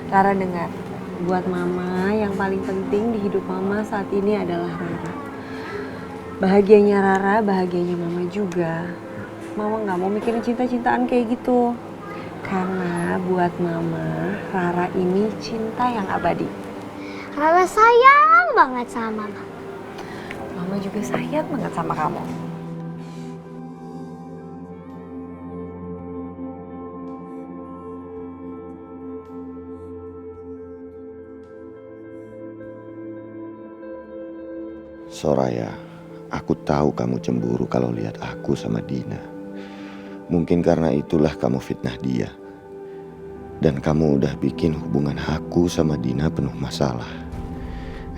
Rara dengar, buat Mama yang paling penting di hidup Mama saat ini adalah Rara. Bahagianya Rara, bahagianya Mama juga. Mama nggak mau mikirin cinta-cintaan kayak gitu. Karena buat Mama, Rara ini cinta yang abadi. Rara sayang banget sama Mama. Mama juga sayang banget sama kamu. Soraya, aku tahu kamu cemburu kalau lihat aku sama Dina. Mungkin karena itulah kamu fitnah dia. Dan kamu udah bikin hubungan aku sama Dina penuh masalah.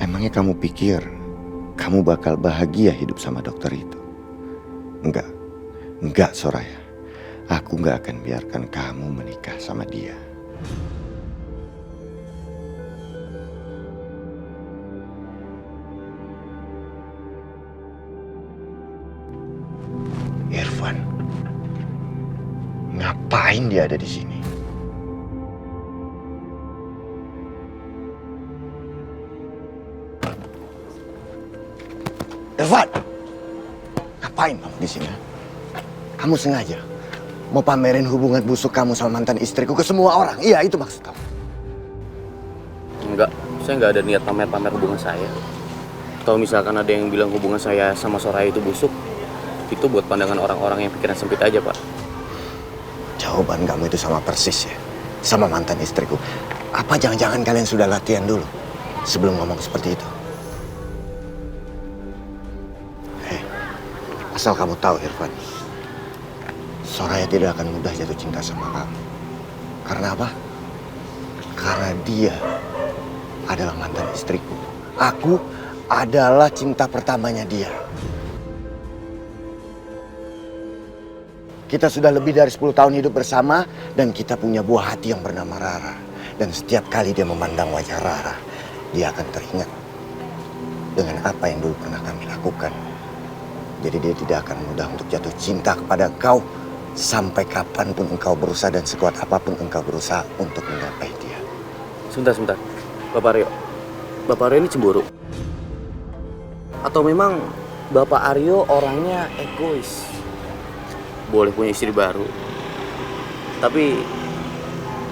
Emangnya kamu pikir kamu bakal bahagia hidup sama dokter itu? Enggak Soraya. Aku gak akan biarkan kamu menikah sama dia. Irfan, ngapain dia ada di sini? Irfan, ngapain kamu di sini? Kamu sengaja mau pamerin hubungan busuk kamu sama mantan istriku ke semua orang? Iya, itu maksud kamu? Enggak, saya nggak ada niat pamer-pamer hubungan saya. Atau misalkan ada yang bilang hubungan saya sama Soraya itu busuk, itu buat pandangan orang-orang yang pikiran sempit aja, Pak. Jawaban kamu itu sama persis ya, sama mantan istriku. Apa jangan-jangan kalian sudah latihan dulu sebelum ngomong seperti itu? Asal kamu tahu Irfan, Soraya tidak akan mudah jatuh cinta sama kamu. Karena apa? Karena dia adalah mantan istriku. Aku adalah cinta pertamanya dia. Kita sudah lebih dari 10 tahun hidup bersama dan kita punya buah hati yang bernama Rara. Dan setiap kali dia memandang wajah Rara, dia akan teringat dengan apa yang dulu pernah kami lakukan. Jadi dia tidak akan mudah untuk jatuh cinta kepada engkau sampai kapanpun engkau berusaha dan sekuat apapun engkau berusaha untuk menggapai dia. Sebentar. Bapak Aryo. Bapak Aryo ini cemburu? Atau memang Bapak Aryo orangnya egois? Boleh punya istri baru, tapi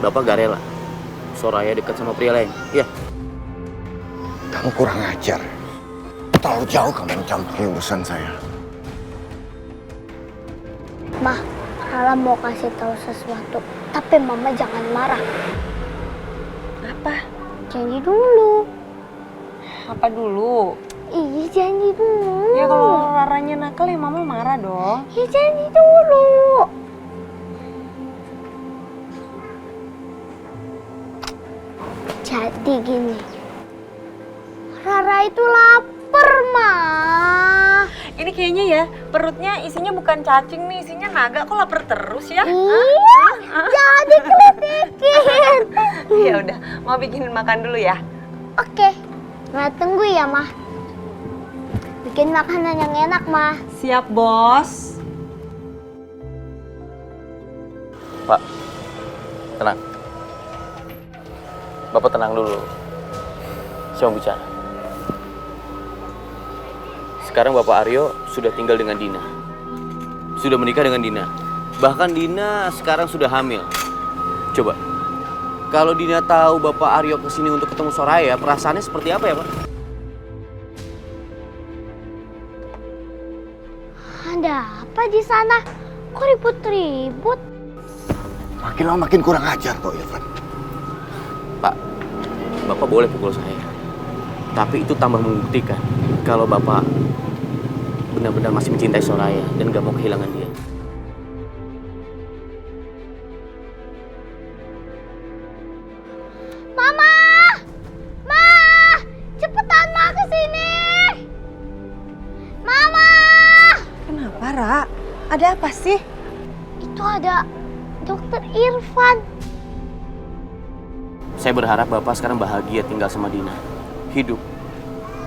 Bapak gak rela Soraya dekat sama pria lain, iya? Kamu kurang ajar. Terlalu jauh kamu mencampuri urusan saya. Ma, Rara mau kasih tahu sesuatu, tapi Mama jangan marah. Apa? Janji dulu. Apa dulu? Iya, janji dulu. Ya kalau Raranya nakal ya Mama marah dong. Ya janji dulu. Jadi gini, Rara itu lapar, Ma. Ini kayaknya ya perutnya isinya bukan cacing nih, isinya naga. Kok lapar terus ya? Iya, jadi kelitikin. Ya udah, mau bikinin makan dulu ya. Oke, Ma tunggu ya, Ma. Bikin makanan yang enak, Ma. Siap, Bos. Pak, tenang. Bapak tenang dulu. Saya mau bicara. Sekarang Bapak Aryo sudah tinggal dengan Dina. Sudah menikah dengan Dina. Bahkan Dina sekarang sudah hamil. Coba, kalau Dina tahu Bapak Aryo kesini untuk ketemu Soraya, perasaannya seperti apa ya, Pak? Ada apa di sana? Kok ribut-ribut? Makin lama makin kurang ajar kok Irfan. Pak, Bapak boleh pukul saya. Tapi itu tambah membuktikan kalau Bapak benar-benar masih mencintai Soraya dan gak mau kehilangan dia. Mama! Ma! Cepetan Ma ke sini! Mama! Kenapa, Ra? Ada apa sih? Itu ada Dokter Irfan. Saya berharap Bapak sekarang bahagia tinggal sama Dina. Hidup.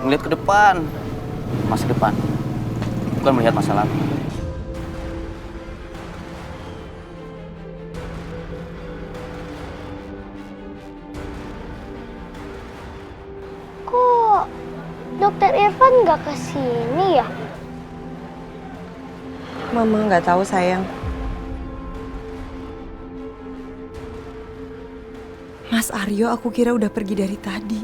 Melihat ke depan. Masa depan. Bukan melihat masa lalu. Evan nggak kesini ya? Mama nggak tahu sayang. Mas Aryo aku kira udah pergi dari tadi.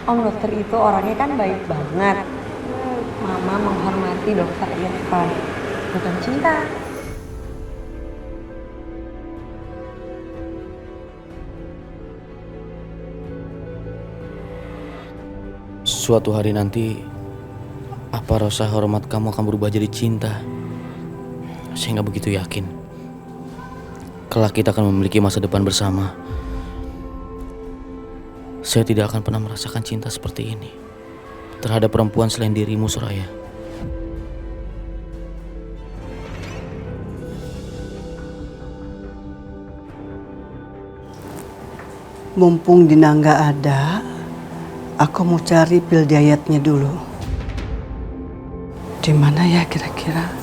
Om dokter itu orangnya kan baik banget. Mama menghormati dokter Irfan, bukan cinta. Suatu hari nanti, apa rasa hormat kamu akan berubah jadi cinta? Saya nggak begitu yakin. Kelak kita akan memiliki masa depan bersama. Saya tidak akan pernah merasakan cinta seperti ini terhadap perempuan selain dirimu, Soraya. Mumpung Dina nggak ada, aku mau cari pil dietnya dulu. Di mana ya kira-kira?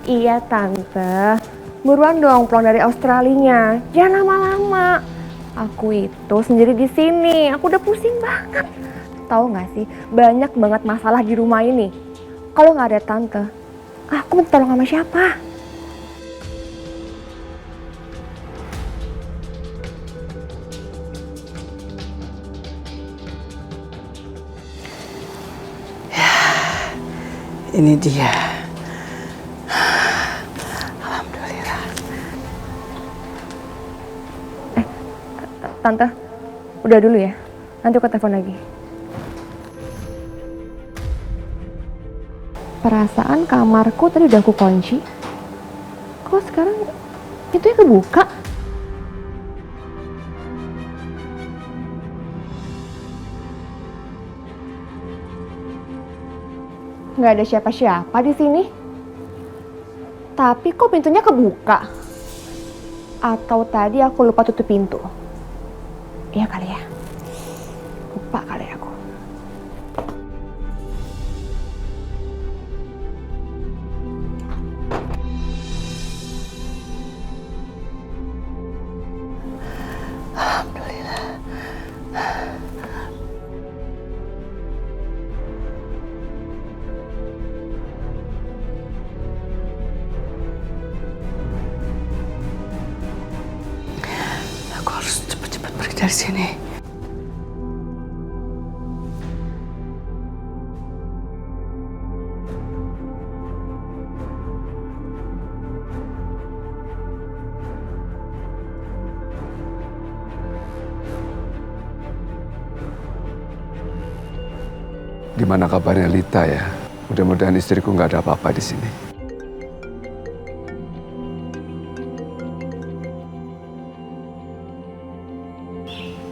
Iya tante, buruan dong pulang dari Australinya. Jangan lama-lama. Aku itu sendiri di sini. Aku udah pusing banget. Tahu nggak sih, banyak banget masalah di rumah ini. Kalau nggak ada tante, aku minta tolong sama siapa? Ini dia. Tante, udah dulu ya. Nanti aku telepon lagi. Perasaan kamarku tadi udah aku kunci. Kok sekarang pintunya kebuka? Nggak ada siapa-siapa di sini. Tapi kok pintunya kebuka? Atau tadi aku lupa tutup pintu? Iya kali ya. Lupa kali aku. Alhamdulillah. Aku harus cepat-cepat pergi dari sini. Gimana kabarnya Lita ya? Mudah-mudahan istriku nggak ada apa-apa di sini.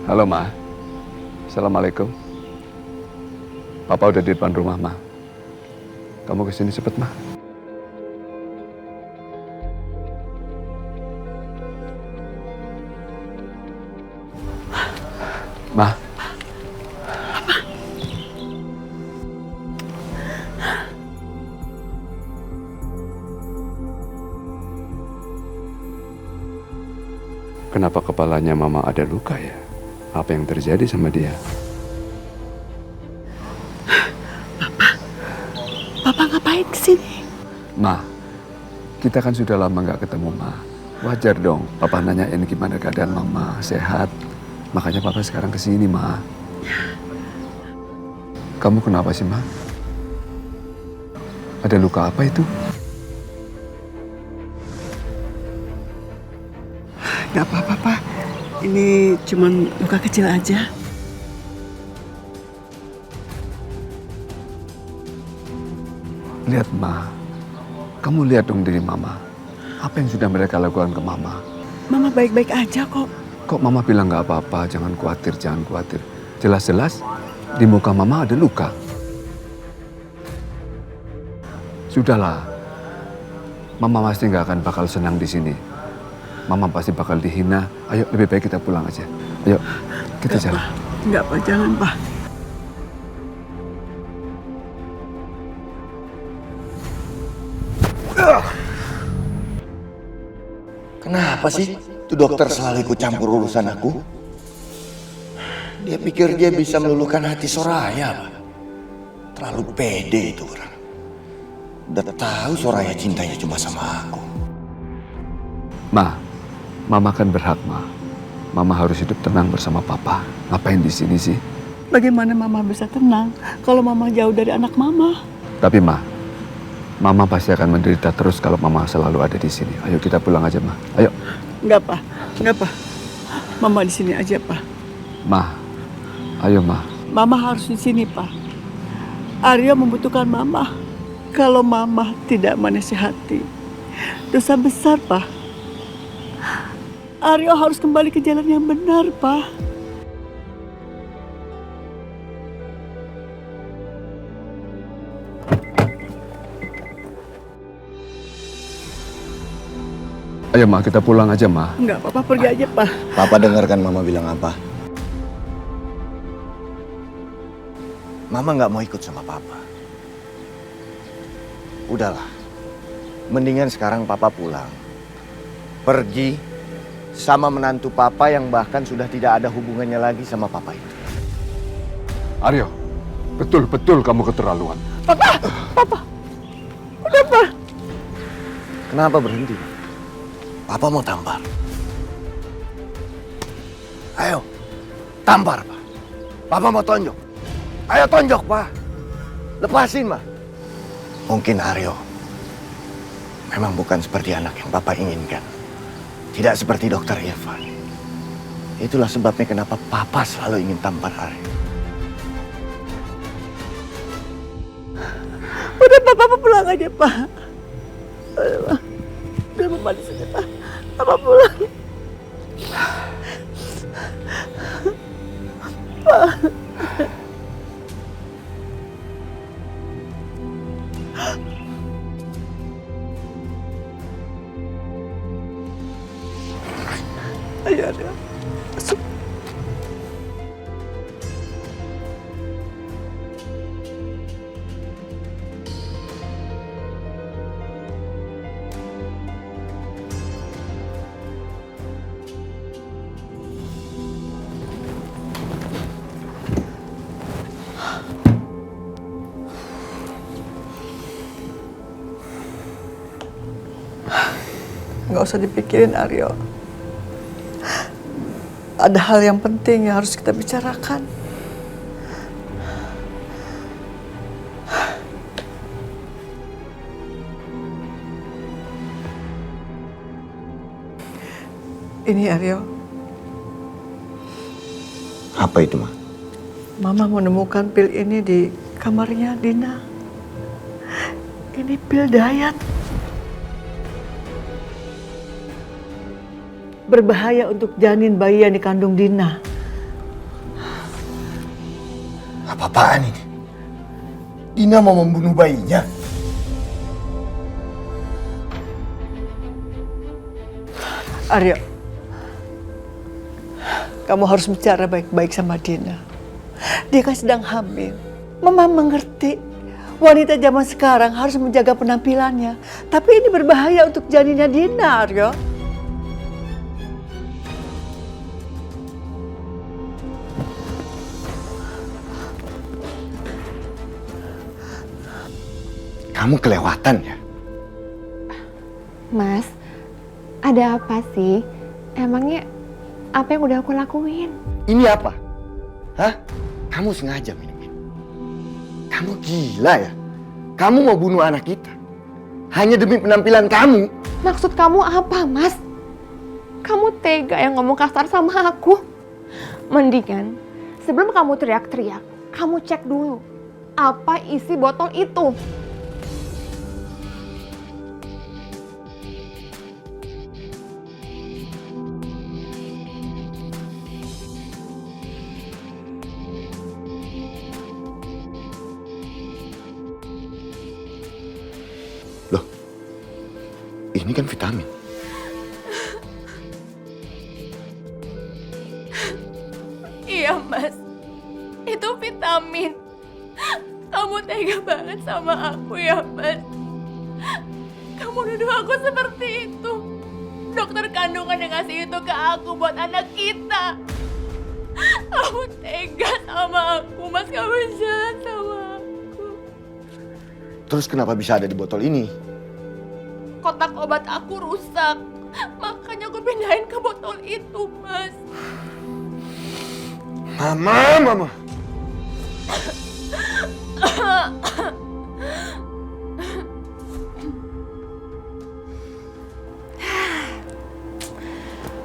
Halo Ma, Assalamualaikum. Papa udah di depan rumah Ma. Kamu kesini cepet Ma. Ma. Kenapa kepalanya Mama ada luka ya? Apa yang terjadi sama dia? Papa ngapain kesini? Ma, kita kan sudah lama nggak ketemu Ma. Wajar dong, Papa nanyain gimana keadaan Mama, sehat. Makanya Papa sekarang kesini Ma. Kamu kenapa sih Ma? Ada luka apa itu? Gak apa-apa, Pak. Ini cuman luka kecil aja. Lihat Ma, kamu lihat dong diri Mama. Apa yang sudah mereka lakukan ke Mama? Mama baik-baik aja kok. Kok Mama bilang nggak apa-apa, jangan khawatir, jangan khawatir. Jelas-jelas di muka Mama ada luka. Sudahlah, Mama pasti nggak akan bakal senang di sini. Mama pasti bakal dihina. Ayo, lebih baik kita pulang aja. Ayo, kita jalan. Enggak, Pak. Jangan, Pak. Kenapa sih itu dokter selalu ikut campur urusan aku? Dia pikir dia bisa meluluhkan hati Soraya, Pak. Terlalu pede itu orang. Udah tahu Soraya cintanya cuma sama aku. Ma, Mama kan berhak, Ma. Mama harus hidup tenang bersama Papa. Ngapain di sini sih? Bagaimana Mama bisa tenang kalau Mama jauh dari anak Mama? Tapi Ma, Mama pasti akan menderita terus kalau Mama selalu ada di sini. Ayo kita pulang aja, Ma. Ayo. Enggak, Pak. Enggak, Pak. Mama di sini aja, Pak. Ma, ayo, Ma. Mama harus di sini, Pak. Aryo membutuhkan Mama. Kalau Mama tidak menasihati, dosa besar, Pak. Aryo harus kembali ke jalan yang benar, Pak. Ayo, Ma, kita pulang aja, Ma. Enggak, Papa pergi aja, Pak. Papa dengarkan Mama bilang apa? Mama nggak mau ikut sama Papa. Udahlah, mendingan sekarang Papa pulang. Pergi sama menantu Papa yang bahkan sudah tidak ada hubungannya lagi sama Papa itu. Aryo, betul-betul kamu keterlaluan. Papa! Udah, Pak. Kenapa berhenti? Papa mau tampar. Ayo, tampar, Pak. Papa mau tonjok. Ayo tonjok, Pak. Lepasin, Ma. Mungkin Aryo memang bukan seperti anak yang Papa inginkan. Tidak seperti Dokter Irfan. Itulah sebabnya kenapa Papa selalu ingin tampar Aryo. Udah, Papa pulang aja, Pak. Udah, Mama di sini, Pak. Papa pulang. Pak. Ayo, Aryo. Masuk. Nggak usah dipikirin, Aryo. Ada hal yang penting yang harus kita bicarakan. Ini, Aryo. Apa itu, Ma? Mama menemukan pil ini di kamarnya Dina. Ini pil diet. Berbahaya untuk janin bayi yang dikandung Dina. Apa-apaan ini? Dina mau membunuh bayinya? Aryo, kamu harus bicara baik-baik sama Dina. Dia kan sedang hamil. Mama mengerti. Wanita zaman sekarang harus menjaga penampilannya. Tapi ini berbahaya untuk janinnya Dina, Aryo. Kamu kelewatan ya? Mas, ada apa sih? Emangnya apa yang udah aku lakuin? Ini apa? Hah? Kamu sengaja minumin? Kamu gila ya? Kamu mau bunuh anak kita? Hanya demi penampilan kamu? Maksud kamu apa, Mas? Kamu tega yang ngomong kasar sama aku? Mendingan, sebelum kamu teriak-teriak, kamu cek dulu apa isi botol itu. Ini kan vitamin. Iya, Mas. Itu vitamin. Kamu tega banget sama aku ya, Mas. Kamu nuduh aku seperti itu. Dokter kandungan yang ngasih itu ke aku buat anak kita. Kamu tega sama aku, Mas. Kamu jahat sama aku. Terus kenapa bisa ada di botol ini? Kotak obat aku rusak. Makanya aku pindahin ke botol itu, Mas. Mama.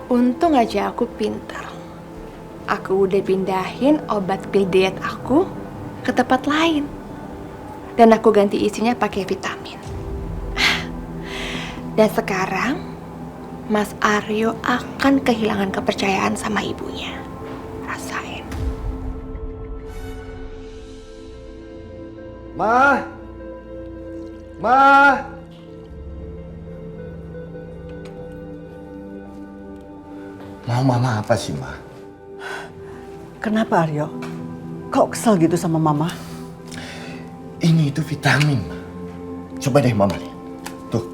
Untung aja aku pintar. Aku udah pindahin obat pil diet aku ke tempat lain. Dan aku ganti isinya pakai vitamin. Dan sekarang, Mas Aryo akan kehilangan kepercayaan sama ibunya. Rasain. Ma. Mau mama apa sih, Ma? Kenapa, Aryo? Kok kesel gitu sama mama? Ini itu vitamin, Ma. Coba deh mama lihat. Tuh.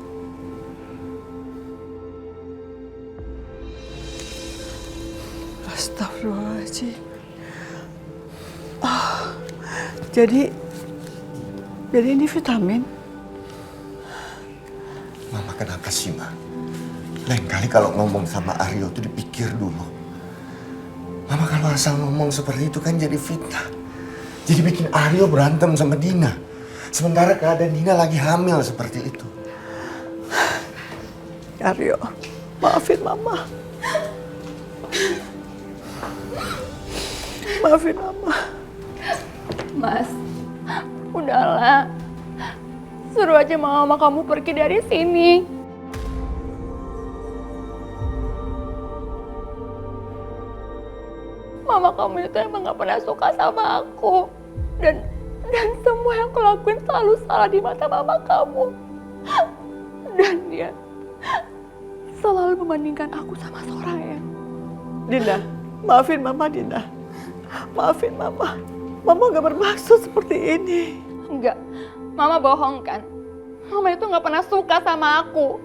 Astagfirullahaladzim. Jadi ini vitamin? Mama kenapa sih, Ma? Lain kali kalau ngomong sama Aryo tuh dipikir dulu. Mama kalau asal ngomong seperti itu kan jadi fitnah. Jadi bikin Aryo berantem sama Dina. Sementara keadaan Dina lagi hamil seperti itu. Aryo, maafin mama. Maafin mama. Mas, udahlah. Suruh aja mama kamu pergi dari sini. Mama kamu itu emang gak pernah suka sama aku. Dan semua yang aku lakuin selalu salah di mata mama kamu. Dan dia selalu membandingkan aku sama Soraya. Dina, maafin mama, Dina. Maafin mama. Mama gak bermaksud seperti ini. Enggak, mama bohong kan? Mama itu gak pernah suka sama aku.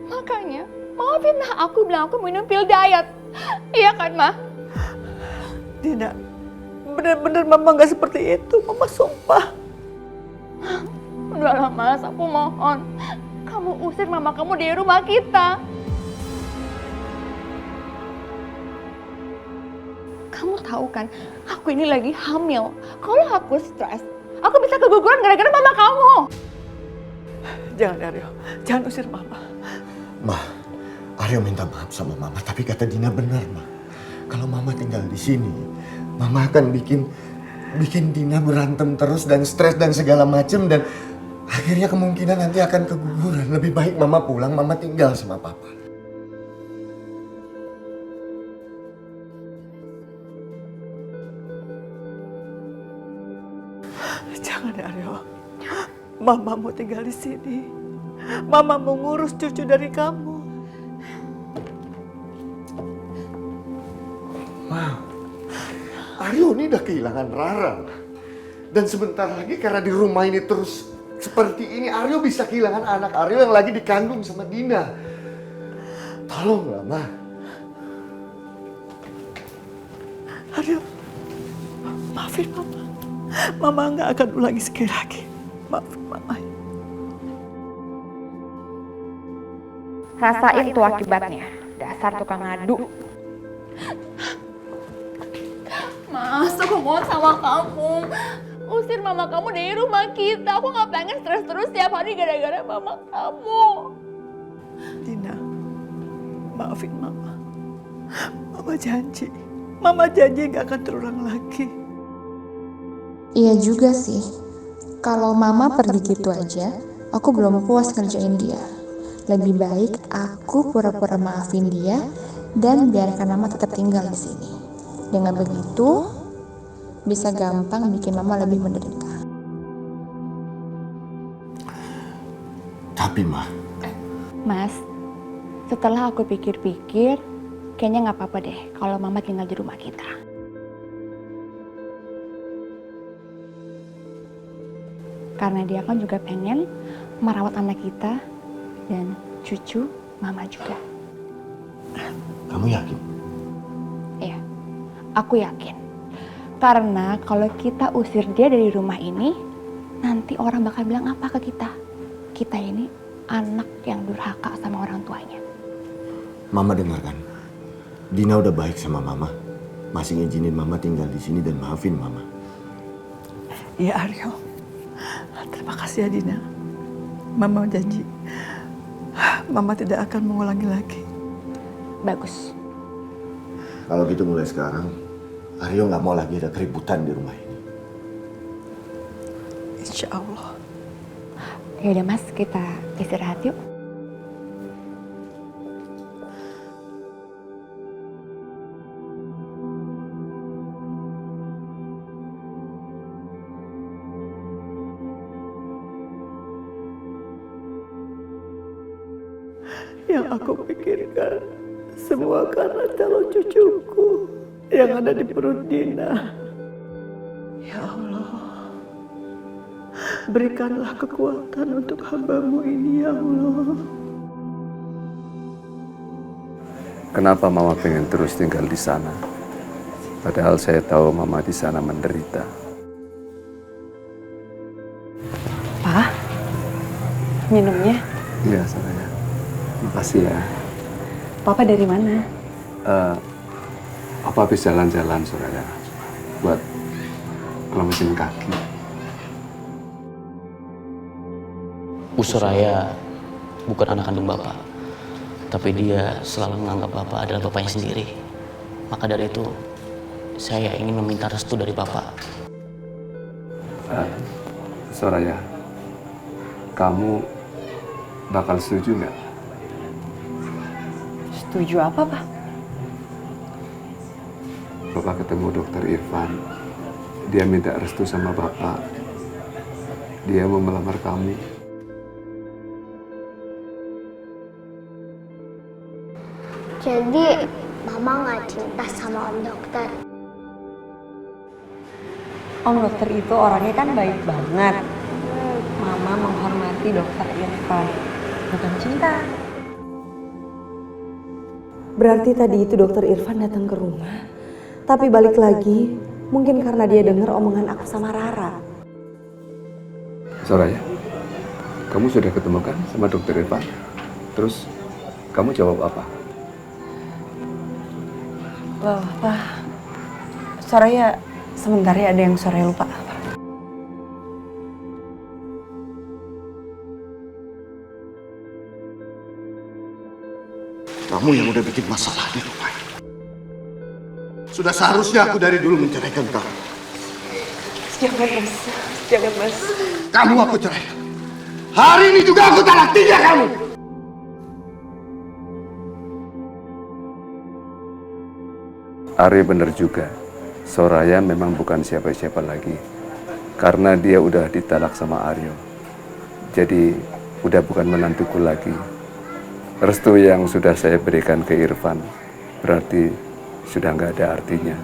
Makanya, mama fitnah aku bilang aku minum pil diet. Iya kan, Ma? Dina, bener-bener mama gak seperti itu. Mama sumpah. Udahlah, Mas, aku mohon. Kamu usir mama kamu dari rumah kita. Kamu tahu kan, aku ini lagi hamil. Kalau aku stres, aku bisa keguguran gara-gara mama kamu. Jangan, Aryo. Jangan usir mama. Ma, Aryo minta maaf sama mama, tapi kata Dina benar, Ma. Kalau mama tinggal di sini, mama akan bikin Dina berantem terus dan stres dan segala macem, dan akhirnya kemungkinan nanti akan keguguran. Lebih baik mama pulang, mama tinggal sama papa. Jangan, Aryo. Mama mau tinggal di sini. Mama mau ngurus cucu dari kamu. Ma, Aryo ini udah kehilangan Rara. Dan sebentar lagi karena di rumah ini terus seperti ini, Aryo bisa kehilangan anak Aryo yang lagi dikandung sama Dina. Tolonglah, Ma. Aryo, maafin mama. Mama nggak akan ulangi sekali lagi. Maafin mama. Rasain tuh akibatnya. Dasar tukang ngadu. Mas, aku mohon sama kamu. Usir mama kamu dari rumah kita. Aku gak pengen stres terus tiap hari gara-gara mama kamu. Dina, maafin mama. Mama janji. Mama janji gak akan terulang lagi. Iya juga sih. Kalau mama pergi gitu aja, aku belum puas ngerjain dia. Lebih baik aku pura-pura maafin dia dan biarkan mama tetap tinggal di sini. Dengan begitu, bisa gampang bikin mama lebih menderita. Tapi, Ma. Mas, Setelah aku pikir-pikir, kayaknya nggak apa-apa deh kalau Mama tinggal di rumah kita. Karena dia kan juga pengen merawat anak kita dan cucu Mama juga. Kamu yakin? Iya, aku yakin. Karena kalau kita usir dia dari rumah ini, nanti orang bakal bilang apa ke kita? Kita ini anak yang durhaka sama orang tuanya. Mama dengarkan. Dina udah baik sama Mama. Masih ngizinin Mama tinggal di sini dan maafin Mama. Iya Aryo. Terima kasih ya Dina. Mama janji. Mama tidak akan mengulangi lagi. Bagus. Kalau gitu mulai sekarang, Aryo nggak mau lagi ada keributan di rumah ini. Insya Allah. Ya udah Mas, kita istirahat yuk. Yang aku pikirkan semua karena calon cucuku yang ada di perut Dina. Ya Allah, berikanlah kekuatan untuk hamba-Mu ini ya Allah. Kenapa Mama pengen terus tinggal di sana? Padahal saya tahu Mama di sana menderita. Pak, minumnya. Iya, Soraya. Makasih ya. Papa dari mana? Papa habis jalan-jalan, Soraya. Buat ngelemesin kaki. Bu Soraya bukan anak kandung Bapak. Tapi dia selalu menganggap Bapak adalah bapaknya sendiri. Maka dari itu, saya ingin meminta restu dari Bapak. Soraya, kamu bakal setuju nggak? Setuju apa, Pak? Bapak ketemu dokter Irfan. Dia minta restu sama Bapak. Dia mau melamar kamu. Jadi Mama nggak cinta sama Om Dokter. Om Dokter itu orangnya kan baik banget. Mama menghormati Dokter Irfan, bukan cinta. Berarti tadi itu Dokter Irfan datang ke rumah, tapi balik lagi mungkin karena dia dengar omongan aku sama Rara. Soraya, kamu sudah ketemu kan sama dokter Irfan? Terus kamu jawab apa? Loh, Pak. Soraya, sebentar ya, ada yang Soraya lupa. Kamu yang udah bikin masalah di rumah ini. Sudah seharusnya aku dari dulu menceraikan kamu. Jangan, Mas. Jangan, Mas. Kamu aku cerai. Hari ini juga aku talak 3 kamu. Ari bener juga. Soraya memang bukan siapa-siapa lagi. Karena dia udah ditalak sama Aryo. Jadi udah bukan menantuku lagi. Restu yang sudah saya berikan ke Irfan berarti sudah nggak ada artinya.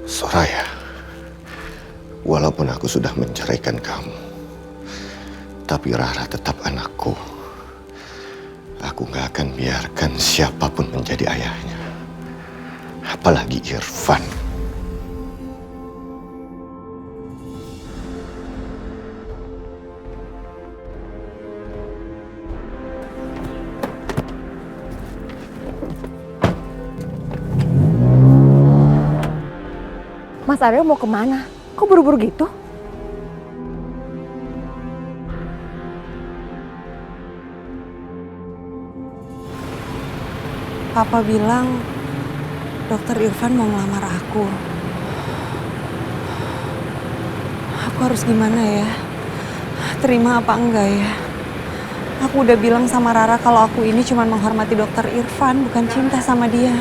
Soraya, walaupun aku sudah menceraikan kamu, tapi Rara tetap anakku. Aku gak akan biarkan siapapun menjadi ayahnya. Apalagi Irfan. Mas Aryo mau kemana? Kok buru-buru gitu? Papa bilang Dokter Irfan mau ngelamar aku. Aku harus gimana ya? Terima apa enggak ya? Aku udah bilang sama Rara kalau aku ini cuma menghormati Dokter Irfan, bukan cinta sama dia.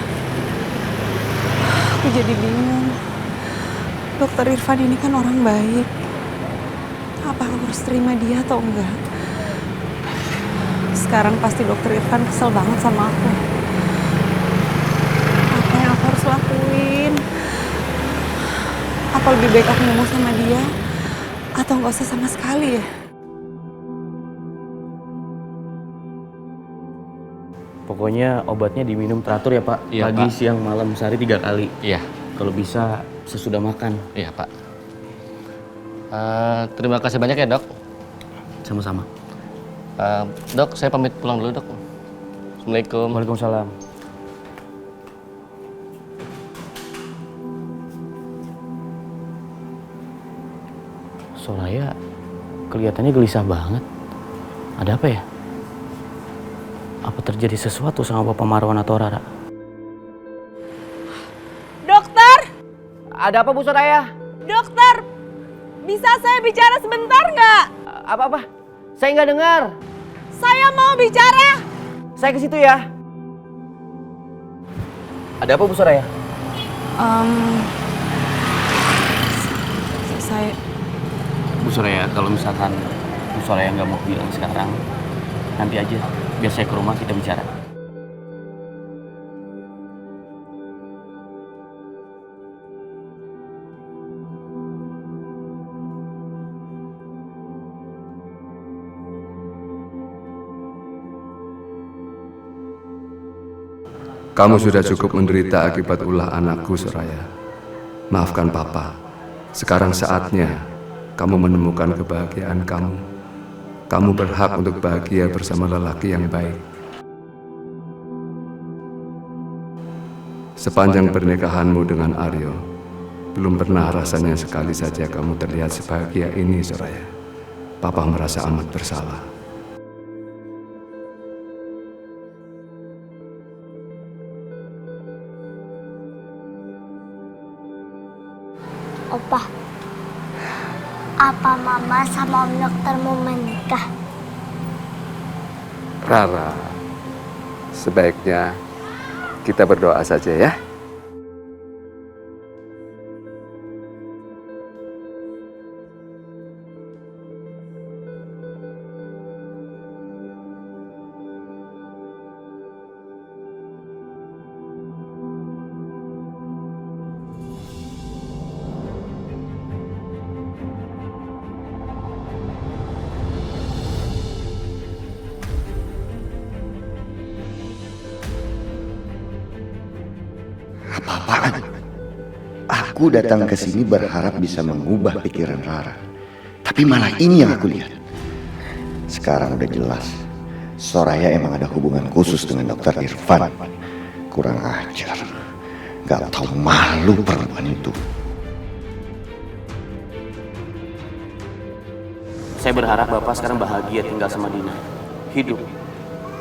Aku jadi bingung. Dokter Irfan ini kan orang baik. Apa aku harus terima dia atau enggak? Sekarang pasti Dokter Irfan kesel banget sama aku. Apa yang aku harus lakuin? Apa lebih baik aku ngomong sama dia? Atau nggak usah sama sekali ya? Pokoknya obatnya diminum teratur ya Pak. Iya, Pagi, Pak. siang, malam, sehari 3 kali. Iya. Kalau bisa sesudah makan. Iya Pak. Terima kasih banyak ya dok. Sama-sama. Dok, saya pamit pulang dulu dok. Assalamualaikum. Waalaikumsalam. Soraya kelihatannya gelisah banget. Ada apa ya? Apa terjadi sesuatu sama Bapak Marwan atau Rara? Dokter! Ada apa Bu Soraya? Dokter! Bisa saya bicara sebentar nggak? Apa-apa? Saya nggak dengar. Saya mau bicara. Saya ke situ ya. Ada apa Bu Soraya? Saya Bu Soraya, kalau misalkan Bu Soraya nggak mau bilang sekarang, nanti aja. Biar saya ke rumah kita bicara. Kamu sudah cukup menderita akibat ulah anakku, Soraya. Maafkan Papa. Sekarang saatnya kamu menemukan kebahagiaan kamu. Kamu berhak untuk bahagia bersama lelaki yang baik. Sepanjang pernikahanmu dengan Aryo, belum pernah rasanya sekali saja kamu terlihat sebahagia ini, Soraya. Papa merasa amat bersalah. Opa, apa Mama sama Om Dokter mau menikah? Rara, sebaiknya kita berdoa saja ya. Apa-apaan? Aku datang ke sini berharap bisa mengubah pikiran Rara. Tapi malah ini yang aku lihat. Sekarang udah jelas. Soraya emang ada hubungan khusus dengan Dokter Irfan. Kurang ajar. Gak tahu malu perempuan itu. Saya berharap Bapak sekarang bahagia tinggal sama Dina. Hidup.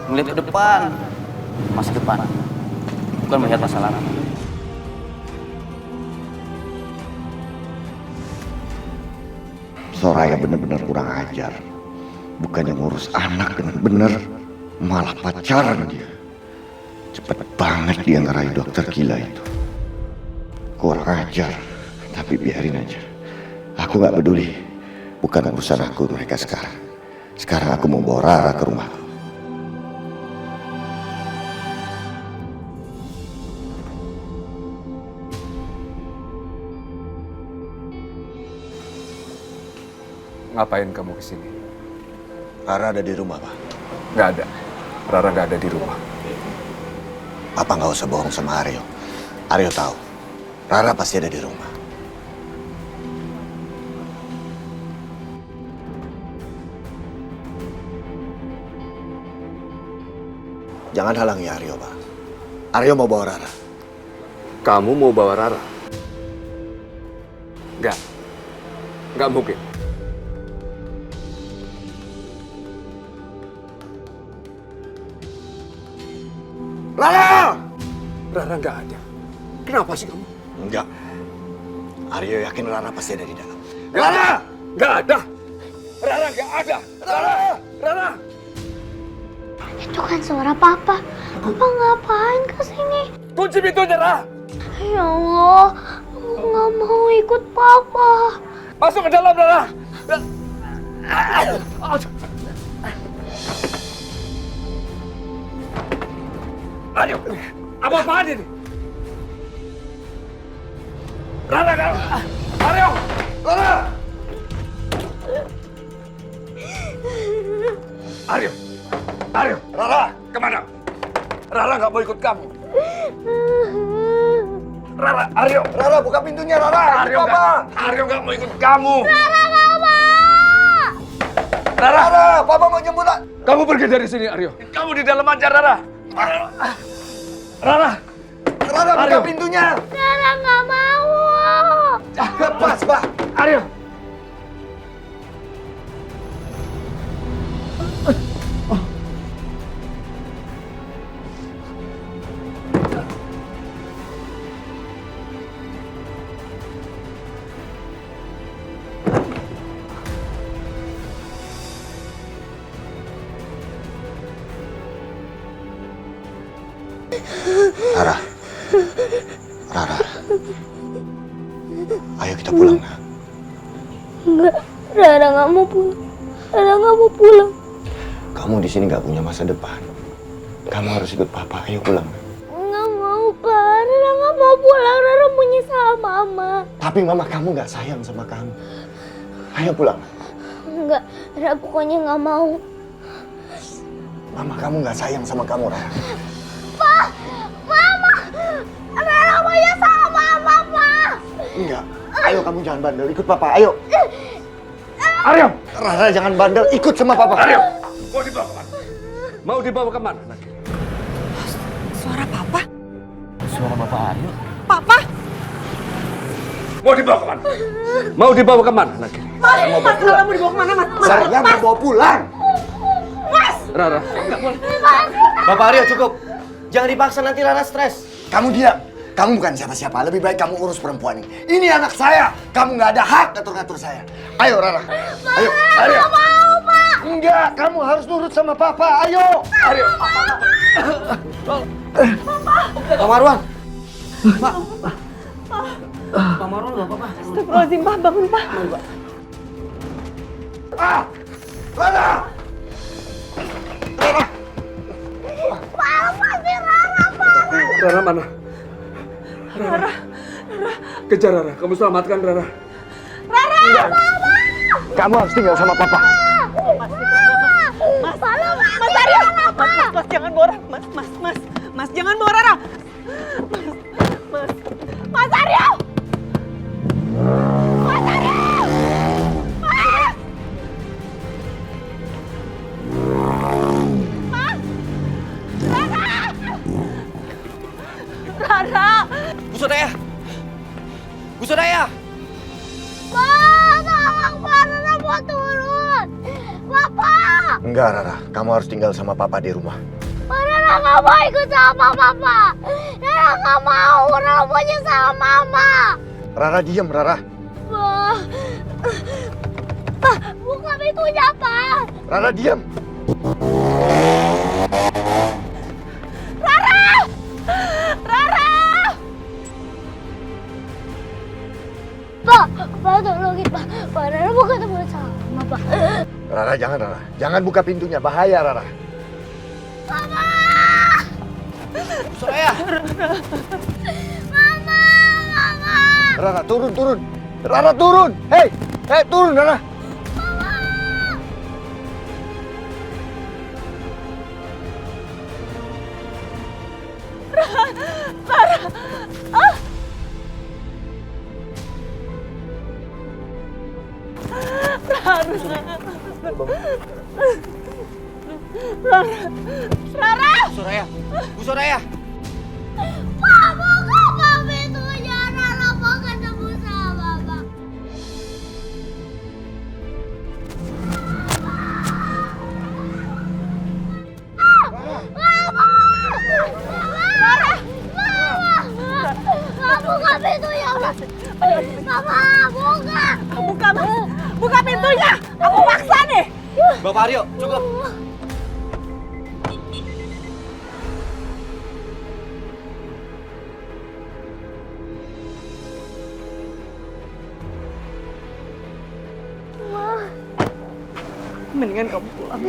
Melihat ke depan. Masa depan. Bukan melihat masa lalu. Soraya benar-benar kurang ajar. Bukannya ngurus anak dengan benar, malah pacaran dia. Cepet banget dia ngerayu dokter gila itu. Kurang ajar, tapi biarin aja. Aku gak peduli. Bukan urusan aku mereka sekarang. Sekarang aku mau bawa Rara ke rumahku. Ngapain kamu kesini? Rara ada di rumah, Pak. Nggak ada. Rara nggak ada di rumah. Papa nggak usah bohong sama Aryo. Aryo tahu. Rara pasti ada di rumah. Jangan halangi Aryo, Pak. Aryo mau bawa Rara. Kamu mau bawa Rara? Nggak mungkin. Rara! Rara nggak ada. Kenapa sih kamu? Enggak. Aryo yakin Rara pasti ada di dalam. Rara! Nggak ada. Rara nggak ada. Rara! Itu kan suara Papa. Papa ngapain kesini? Kunci pintunya, Rara! Ya Allah, aku nggak mau ikut Papa. Masuk ke dalam, Rara! Ayo, apa-apaan ini? Rara, Aryo! Rara! Aryo! Rara! Kemana? Rara nggak mau ikut kamu. Rara, Aryo! Rara, buka pintunya, Rara! Aryo nggak mau ikut kamu. Rara nggak mau. Rara, Papa mau jemput. kamu pergi dari sini, Aryo. Kamu di dalam aja, Rara. Rara, buka pintunya. Rara nggak mau. Lepas, Pak. Aryo. Rara. Ayo kita pulang, nak. Enggak, Rara nggak mau pulang. Rara nggak mau pulang. Kamu di sini nggak punya masa depan. Kamu harus ikut Papa. Ayo pulang. Nggak mau, Pak. Rara nggak mau pulang. Rara punya sama Mama. Tapi Mama kamu nggak sayang sama kamu. Ayo pulang. Enggak, Rara pokoknya nggak mau. Mama kamu nggak sayang sama kamu, Rara. Pak, Mama, Rara maunya sama Mama, Pak. Enggak. Ayo kamu jangan bandel. Ikut Papa. Ayo. Aryo! Rara jangan bandel. Ikut sama Papa. Aryo! Mau dibawa kemana? Mau dibawa kemana? Suara Papa? Suara Bapak Aryo? Papa! Mau dibawa kemana? Mau dibawa kemana? Mas, Rara mau dibawa kemana, Mas? Saya mau bawa pulang. Mas! Rara. Bapak Aryo cukup. Jangan dipaksa, nanti Rara stres. Kamu diam. Kamu bukan siapa-siapa. Lebih baik kamu urus perempuan ini. Ini anak saya. Kamu nggak ada hak ngatur-ngatur saya. Ayo Rara. Ayo. Aryo. Nggak mau, Pak. Enggak. Kamu harus nurut sama Papa. Ayo. Aryo. Pak Marwan. Pak. Pak Marwan nggak apa-apa. Astagfirullahaladzim, Pak. Bangun, Pak. Rara. Pak, lepasin Rara, Pak. Rara mana? Rara. Kejar Rara. Kamu selamatkan Rara. Rara, Mama. Kamu harus tinggal sama Papa. Mas Aryo! Mas, jangan bawa Rara. Mas, jangan bawa Rara. Mas Aryo! Mas Aryo! Mas! Mas! Rara! Bu Soraya! Bu Soraya! Pak, tolong Pak, Rara mau turun. Bapak! Enggak Rara. Kamu harus tinggal sama Papa di rumah. Pak, Rara nggak mau ikut sama Papa. Rara nggak mau, Rara maunya sama Mama. Rara diem Rara. Pak, buka pintunya, Pak. Rara diem. Rara! Rara! Pak, tolongin, Pak. Pak, Rara mau ketemu sama Pak. Rara jangan Rara. Jangan buka pintunya. Bahaya Rara. Mama! Soraya! Mama! Rara turun. Rara turun. Hei, turun Rara. Rara! Soraya! Bu Soraya! Pak, buka pintunya. Rara mau ketemu sama Bapak. Mama, buka. Buka, Mas. Buka pintunya. Aku paksa nih. Bapak Aryo, cukup. Mendingan kamu pulang.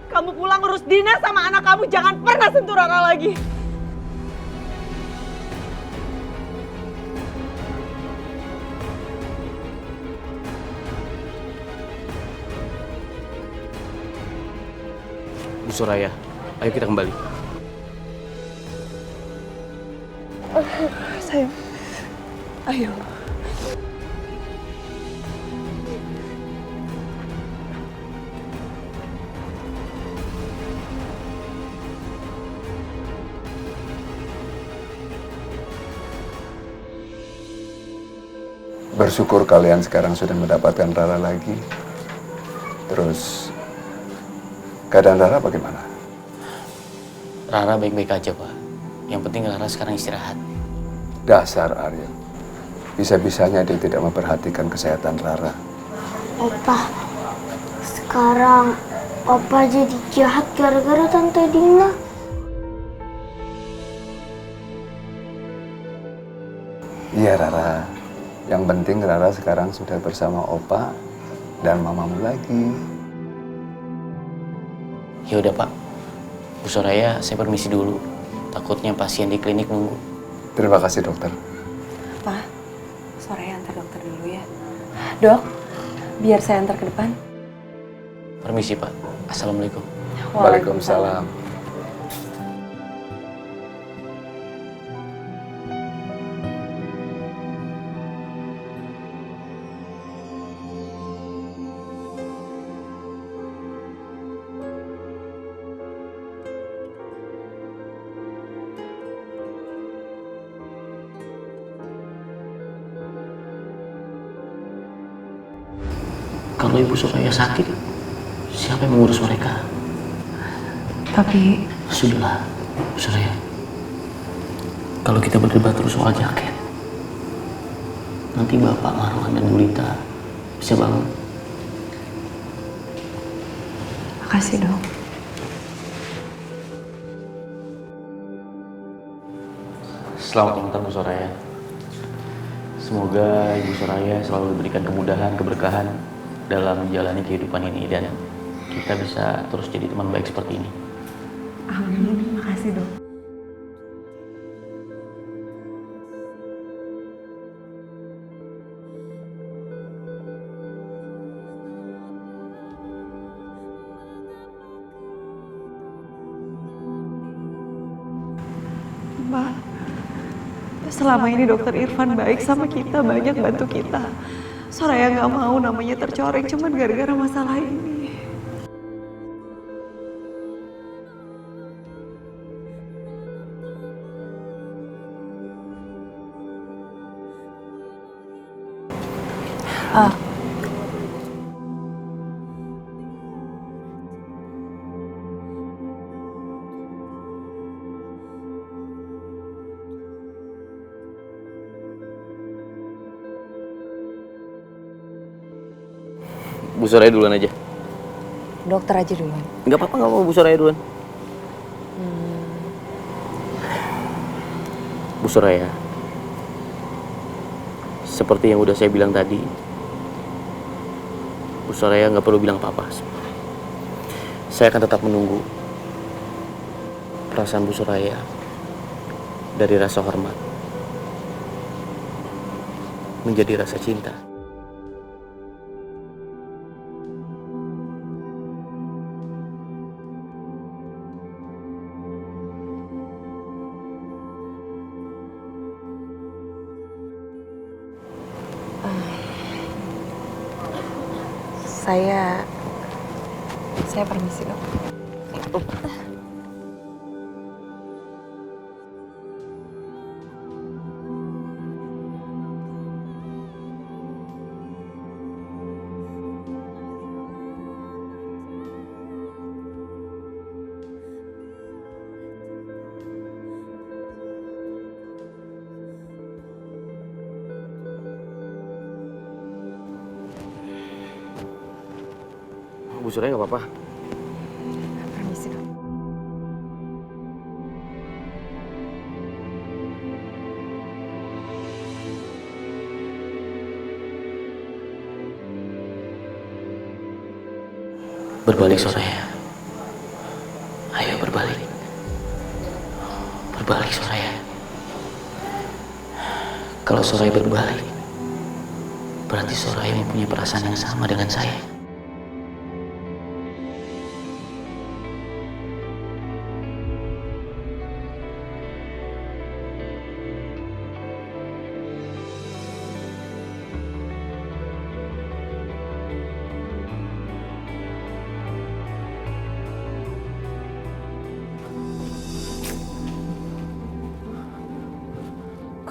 Kamu pulang urus Dina sama anak kamu, jangan pernah sentuh Rara lagi. Bu Soraya, ayo kita kembali. Sayang, ayo. Bersyukur kalian sekarang sudah mendapatkan Rara lagi. Terus, keadaan Rara bagaimana? Rara baik-baik aja, Pak. Yang penting Rara sekarang istirahat. Dasar Aryo. Bisa-bisanya dia tidak memperhatikan kesehatan Rara. Opa, sekarang Opa jadi jahat gara-gara Tante Dina. Iya Rara. Yang penting Rara sekarang sudah bersama Opa dan mamamu lagi. Ya udah, Pak. Bu Soraya, saya permisi dulu. Takutnya pasien di klinik nunggu. Terima kasih dokter. Pak, Soraya antar dokter dulu ya. Dok, biar saya antar ke depan. Permisi, Pak. Assalamualaikum. Waalaikumsalam. Kalau Ibu Soraya sakit, siapa yang mengurus mereka? Tapi... Sudahlah, Bu Soraya. Kalau kita berdebat terus soal jaket, nanti Bapak, Marwan, dan Bulita bisa bangun. Makasih, Dok. Selamat ulang tahun Bu Soraya. Semoga Ibu Soraya selalu diberikan kemudahan, keberkahan dalam menjalani kehidupan ini dan kita bisa terus jadi teman baik seperti ini. Amin. Makasih, Dok. Mbak, selama ini Dokter Irfan baik sama kita, banyak bantu kita. Soraya nggak mau namanya tercoreng cuman gara-gara masalah ini. Bu Soraya duluan aja. Dokter aja duluan. Nggak apa-apa, nggak mau Bu Soraya duluan. Bu Soraya, seperti yang udah saya bilang tadi, Bu Soraya nggak perlu bilang apa-apa. Saya akan tetap menunggu perasaan Bu Soraya dari rasa hormat menjadi rasa cinta. Saya permisi, Dok. Suraya nggak apa-apa? Permisi dok. Berbalik Soraya. Ayo berbalik. Berbalik Soraya. Kalau Soraya berbalik, berarti Soraya mempunyai perasaan yang sama dengan saya.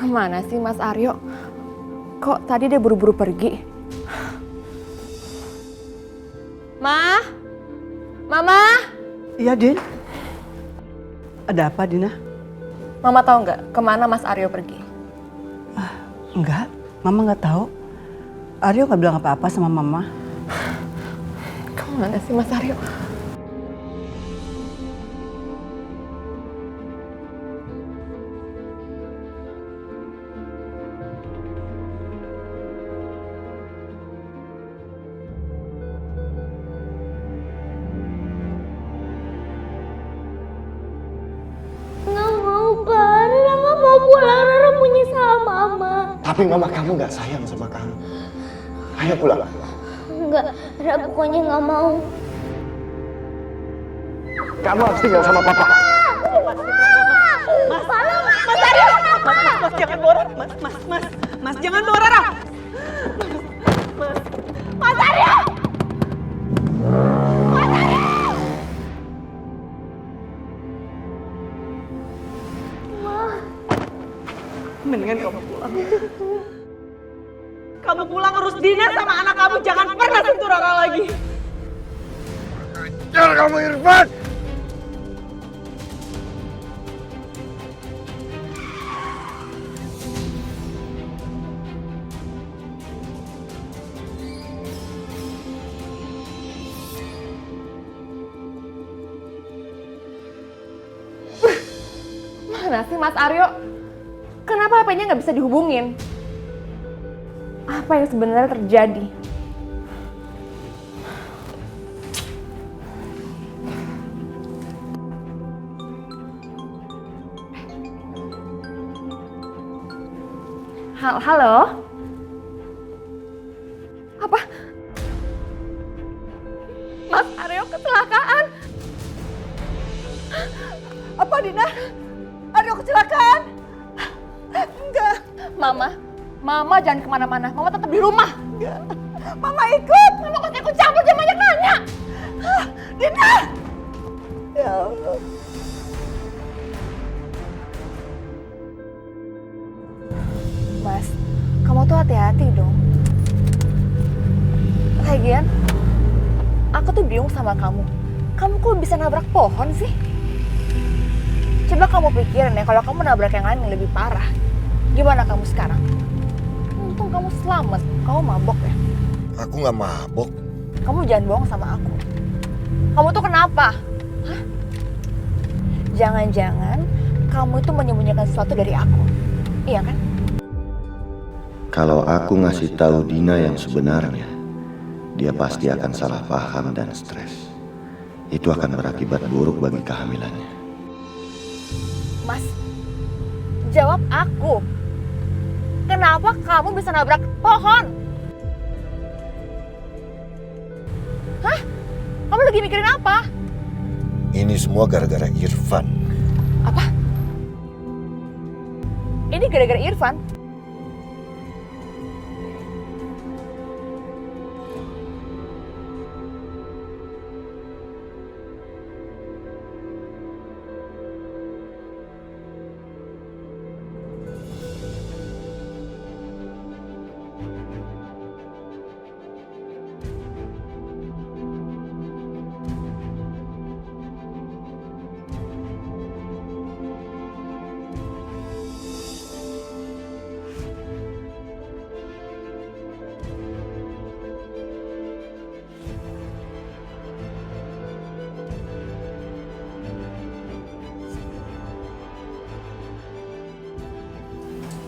Kemana sih Mas Aryo? Kok tadi dia buru-buru pergi? Ma? Mama? Iya, Din. Ada apa, Dina? Mama tahu nggak kemana Mas Aryo pergi? Enggak, Mama nggak tahu. Aryo nggak bilang apa-apa sama Mama. Kemana sih Mas Aryo? Tapi mama kamu gak sayang sama kamu. Ayo pulang. Enggak, Rara pokoknya nggak mau. Kamu harus tinggal sama papa. Mas Aryo! Mas, jangan bawa Rara. Mas, jangan bawa Rara. Mas Aryo! Mendingan kamu pulang. Kamu pulang urus Dina sama anak kamu. Jangan pernah sentuh Rara lagi. Jangan kamu Irfan! Mana sih Mas Aryo? Kenapa HP-nya nggak bisa dihubungin? Apa yang sebenarnya terjadi? Halo? Apa? Mas Aryo kecelakaan? Apa, Dina? Aryo kecelakaan? Enggak. Mama jangan kemana-mana. Mama tetap di rumah. Enggak. Mama ikut. Mama kok ikut campur, jangan banyak nanya. Dina! Ya Allah. Mas, kamu tuh hati-hati dong. Lagian, aku tuh bingung sama kamu. Kamu kok bisa nabrak pohon sih? Coba kamu pikirin ya, kalau kamu nabrak yang lain yang lebih parah. Gimana kamu sekarang? Untung kamu selamat. Kamu mabok ya? Aku gak mabok. Kamu jangan bohong sama aku. Kamu tuh kenapa? Hah? Jangan-jangan kamu itu menyembunyikan sesuatu dari aku. Iya kan? Kalau aku ngasih tahu Dina yang sebenarnya, dia pasti akan salah paham dan stres. Itu akan berakibat buruk bagi kehamilannya. Mas, jawab aku. Kenapa kamu bisa nabrak pohon? Hah? Kamu lagi mikirin apa? Ini semua gara-gara Irfan. Apa? Ini gara-gara Irfan?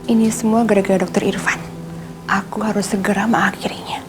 Ini semua gara-gara dokter Irfan. Aku harus segera mengakhirinya.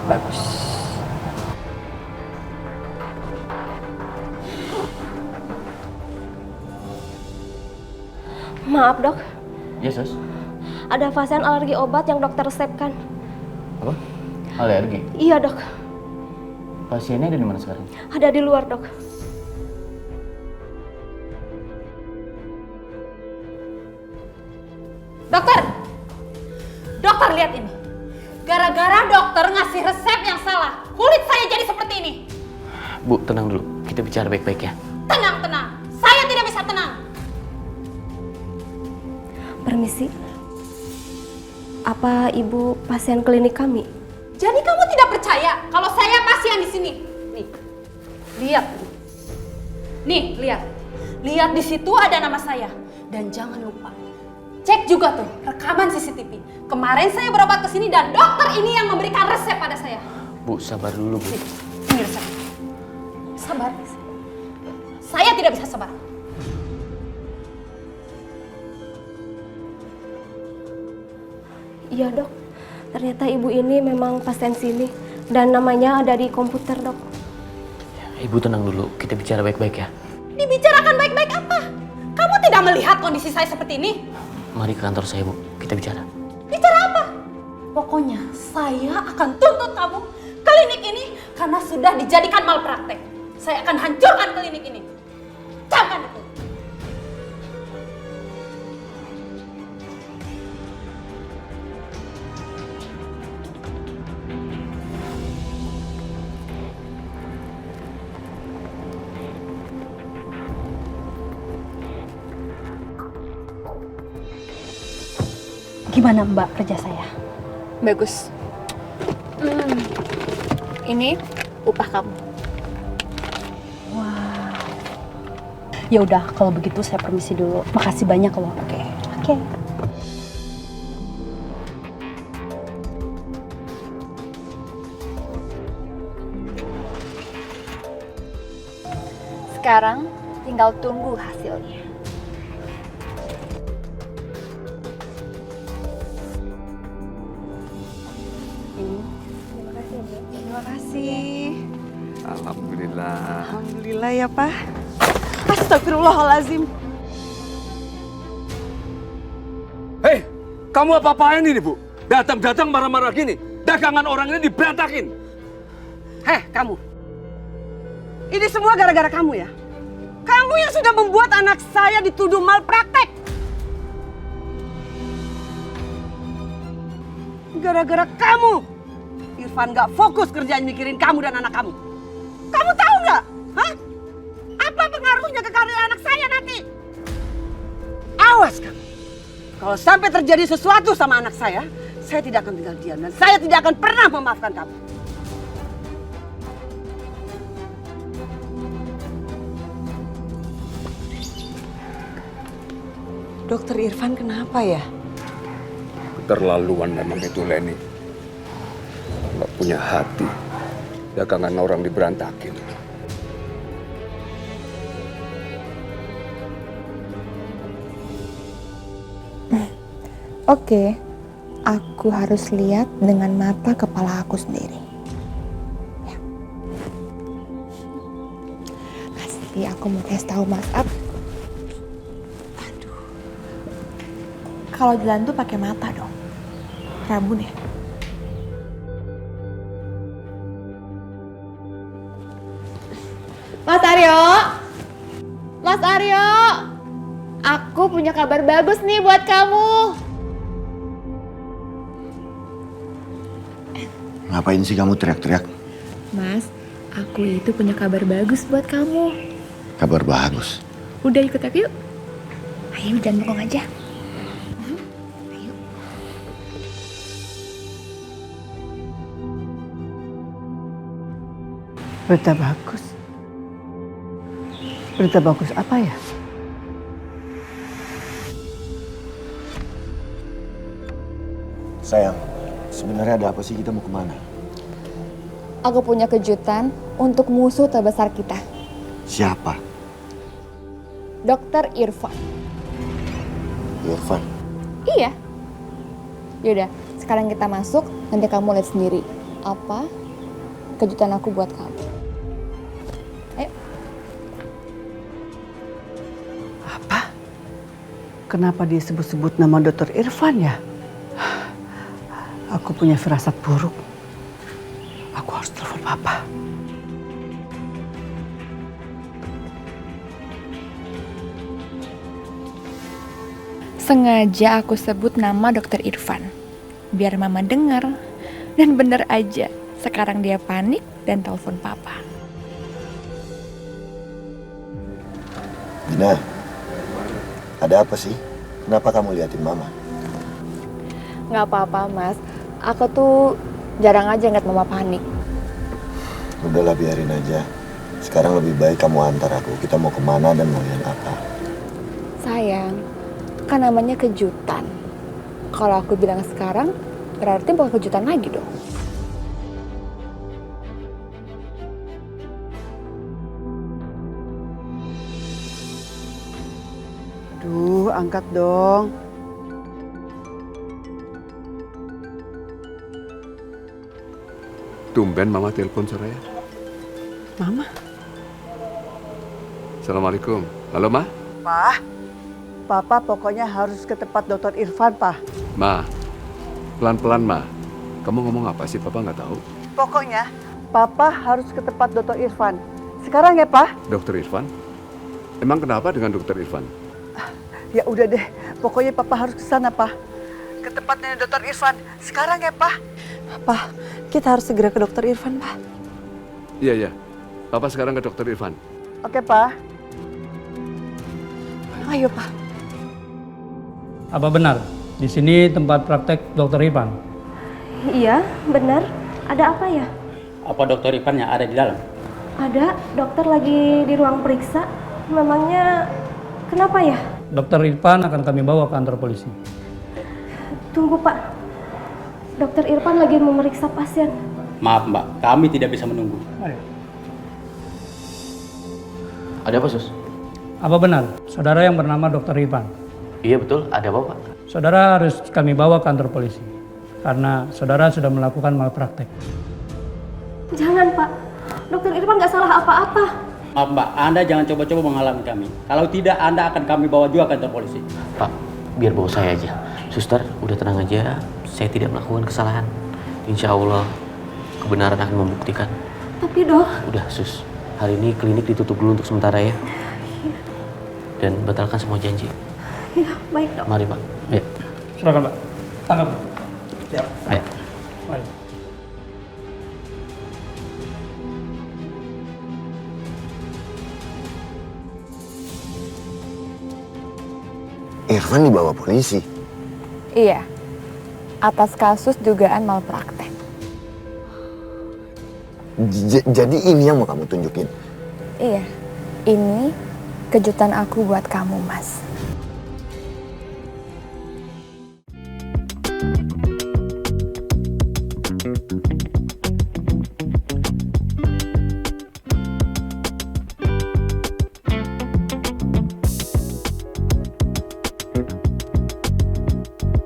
Bagus. Maaf dok, Yes, Sus. ada pasien alergi obat yang dokter resepkan. Apa? Alergi? Iya dok, Pasiennya ada di mana sekarang? ada di luar dok. Dokter! Dokter lihat ini. Gara-gara dokter ngasih resep yang salah, kulit saya jadi seperti ini. Bu, tenang dulu. Kita bicara baik-baik ya. Tenang, tenang. Saya tidak bisa tenang. Permisi, apa ibu pasien klinik kami? Jadi kamu tidak percaya kalau saya pasien di sini? Nih, lihat. Nih, lihat. Lihat di situ ada nama saya. Dan jangan lupa, cek juga tuh rekaman CCTV. Kemarin saya berobat ke sini dan dokter ini yang memberikan resep pada saya. Bu, sabar dulu, Bu. Ini resep. Sabar. Saya tidak bisa sabar. Iya dok, ternyata ibu ini memang pasien sini dan namanya ada di komputer dok. Ibu tenang dulu. Kita bicara baik-baik ya. Dibicarakan baik-baik apa? Kamu tidak melihat kondisi saya seperti ini? Mari ke kantor saya, Bu. Kita bicara. Bicara apa? Pokoknya saya akan tuntut kamu klinik ini karena sudah dijadikan malpraktek. Saya akan hancurkan klinik ini. Jangan itu. Gimana Mbak kerja saya? Bagus. Ini upah kamu. Wah. Ya udah kalau begitu saya permisi dulu. Makasih banyak loh. Oke. Sekarang tinggal tunggu hasilnya. Terima kasih. Alhamdulillah. Alhamdulillah ya, Pak. Astagfirullahalazim. Hei, kamu apa-apain ini, Bu? Datang-datang marah-marah gini. Dagangan orang ini diberantakin. Heh, kamu. Ini semua gara-gara kamu ya? Kamu yang sudah membuat anak saya dituduh malpraktek. Gara-gara kamu, Irfan gak fokus kerjaan mikirin kamu dan anak kamu. Kamu tahu nggak? Hah? Apa pengaruhnya ke karir anak saya nanti? Awas kamu. Kalau sampai terjadi sesuatu sama anak saya tidak akan tinggal diam dan saya tidak akan pernah memaafkan kamu. Dokter Irfan kenapa ya? Keterlaluan memang itu Leni. Nggak punya hati. Dagangan orang diberantakin. Oke, aku harus lihat dengan mata kepala aku sendiri. Ya. Pasti aku mau kasih tahu Mas Ab. Aduh. Kalau jalan tuh pakai mata dong. Rabun ya. Mas Aryo! Mas Aryo! Aku punya kabar bagus nih buat kamu. Ngapain sih kamu teriak-teriak? Mas, aku itu punya kabar bagus buat kamu. Kabar bagus. Udah ikut aku yuk. Ayo jangan bengong aja. Ayo. Berita bagus. Berita bagus apa ya? Sayang, sebenarnya ada apa sih, kita mau kemana? Aku punya kejutan untuk musuh terbesar kita. Siapa? Dokter Irfan. Irfan. Iya. Yaudah, sekarang kita masuk, nanti kamu lihat sendiri apa kejutan aku buat kamu. Ayo. Apa? Kenapa dia sebut-sebut nama Dr. Irfan ya? Aku punya firasat buruk. Aku harus telepon Papa. Sengaja aku sebut nama Dokter Irfan, biar Mama dengar. Dan bener aja, sekarang dia panik dan telepon Papa. Dina, ada apa sih? Kenapa kamu liatin Mama? Gak apa-apa, Mas. Aku tuh jarang aja ngeliat Mama panik. Udahlah, biarin aja. Sekarang lebih baik kamu antar aku. Kita mau kemana dan mau lihat apa? Sayang, kan namanya kejutan. Kalau aku bilang sekarang, berarti bukan kejutan lagi dong. Duh, angkat dong. Tumben Mama telepon Soraya. Mama? Assalamualaikum. Halo, Ma? Pa, Papa pokoknya harus ke tempat Dr. Irfan, Pa. Ma, pelan-pelan, Ma. Kamu ngomong apa sih? Papa nggak tahu. Pokoknya, Papa harus ke tempat Dr. Irfan. Sekarang ya, Pa? Dokter Irfan? Emang kenapa dengan Dokter Irfan? Ya udah deh, pokoknya Papa harus ke sana, Pa. Ke tempatnya Dr. Irfan. Sekarang ya, Pa? Pa, kita harus segera ke Dokter Irfan, Pa. Iya, iya. Papa sekarang ke Dokter Irfan. Oke, Pa. Ayo, Pa. Apa benar di sini tempat praktek Dokter Irfan? Iya, benar. Ada apa ya? Apa Dokter Irfan yang ada di dalam? Ada, dokter lagi di ruang periksa. Memangnya kenapa ya? Dokter Irfan akan kami bawa ke kantor polisi. Tunggu, Pak. Dokter Irfan lagi memeriksa pasien. Maaf Mbak, kami tidak bisa menunggu. Ada apa Sus? Apa benar saudara yang bernama Dokter Irfan? Iya betul, ada apa Pak? Saudara harus kami bawa ke kantor polisi karena saudara sudah melakukan malpraktek. Jangan, Pak. Dokter Irfan nggak salah apa-apa. Maaf Mbak, Anda jangan coba-coba menghalangi kami. Kalau tidak, Anda akan kami bawa juga ke kantor polisi. Pak, biar bawa saya aja. Suster, udah tenang aja. Saya tidak melakukan kesalahan. Insya Allah, kebenaran akan membuktikan. Tapi dok... Udah Sus, hari ini klinik ditutup dulu untuk sementara ya. Dan batalkan semua janji. Iya, baik dok. Mari Pak. Ayo. Silakan Pak. Tangkap. Siap. Ayo. Mari. Irfan dibawa polisi. Iya, atas kasus dugaan malpraktek. Jadi ini yang mau kamu tunjukin? Iya, ini kejutan aku buat kamu, Mas.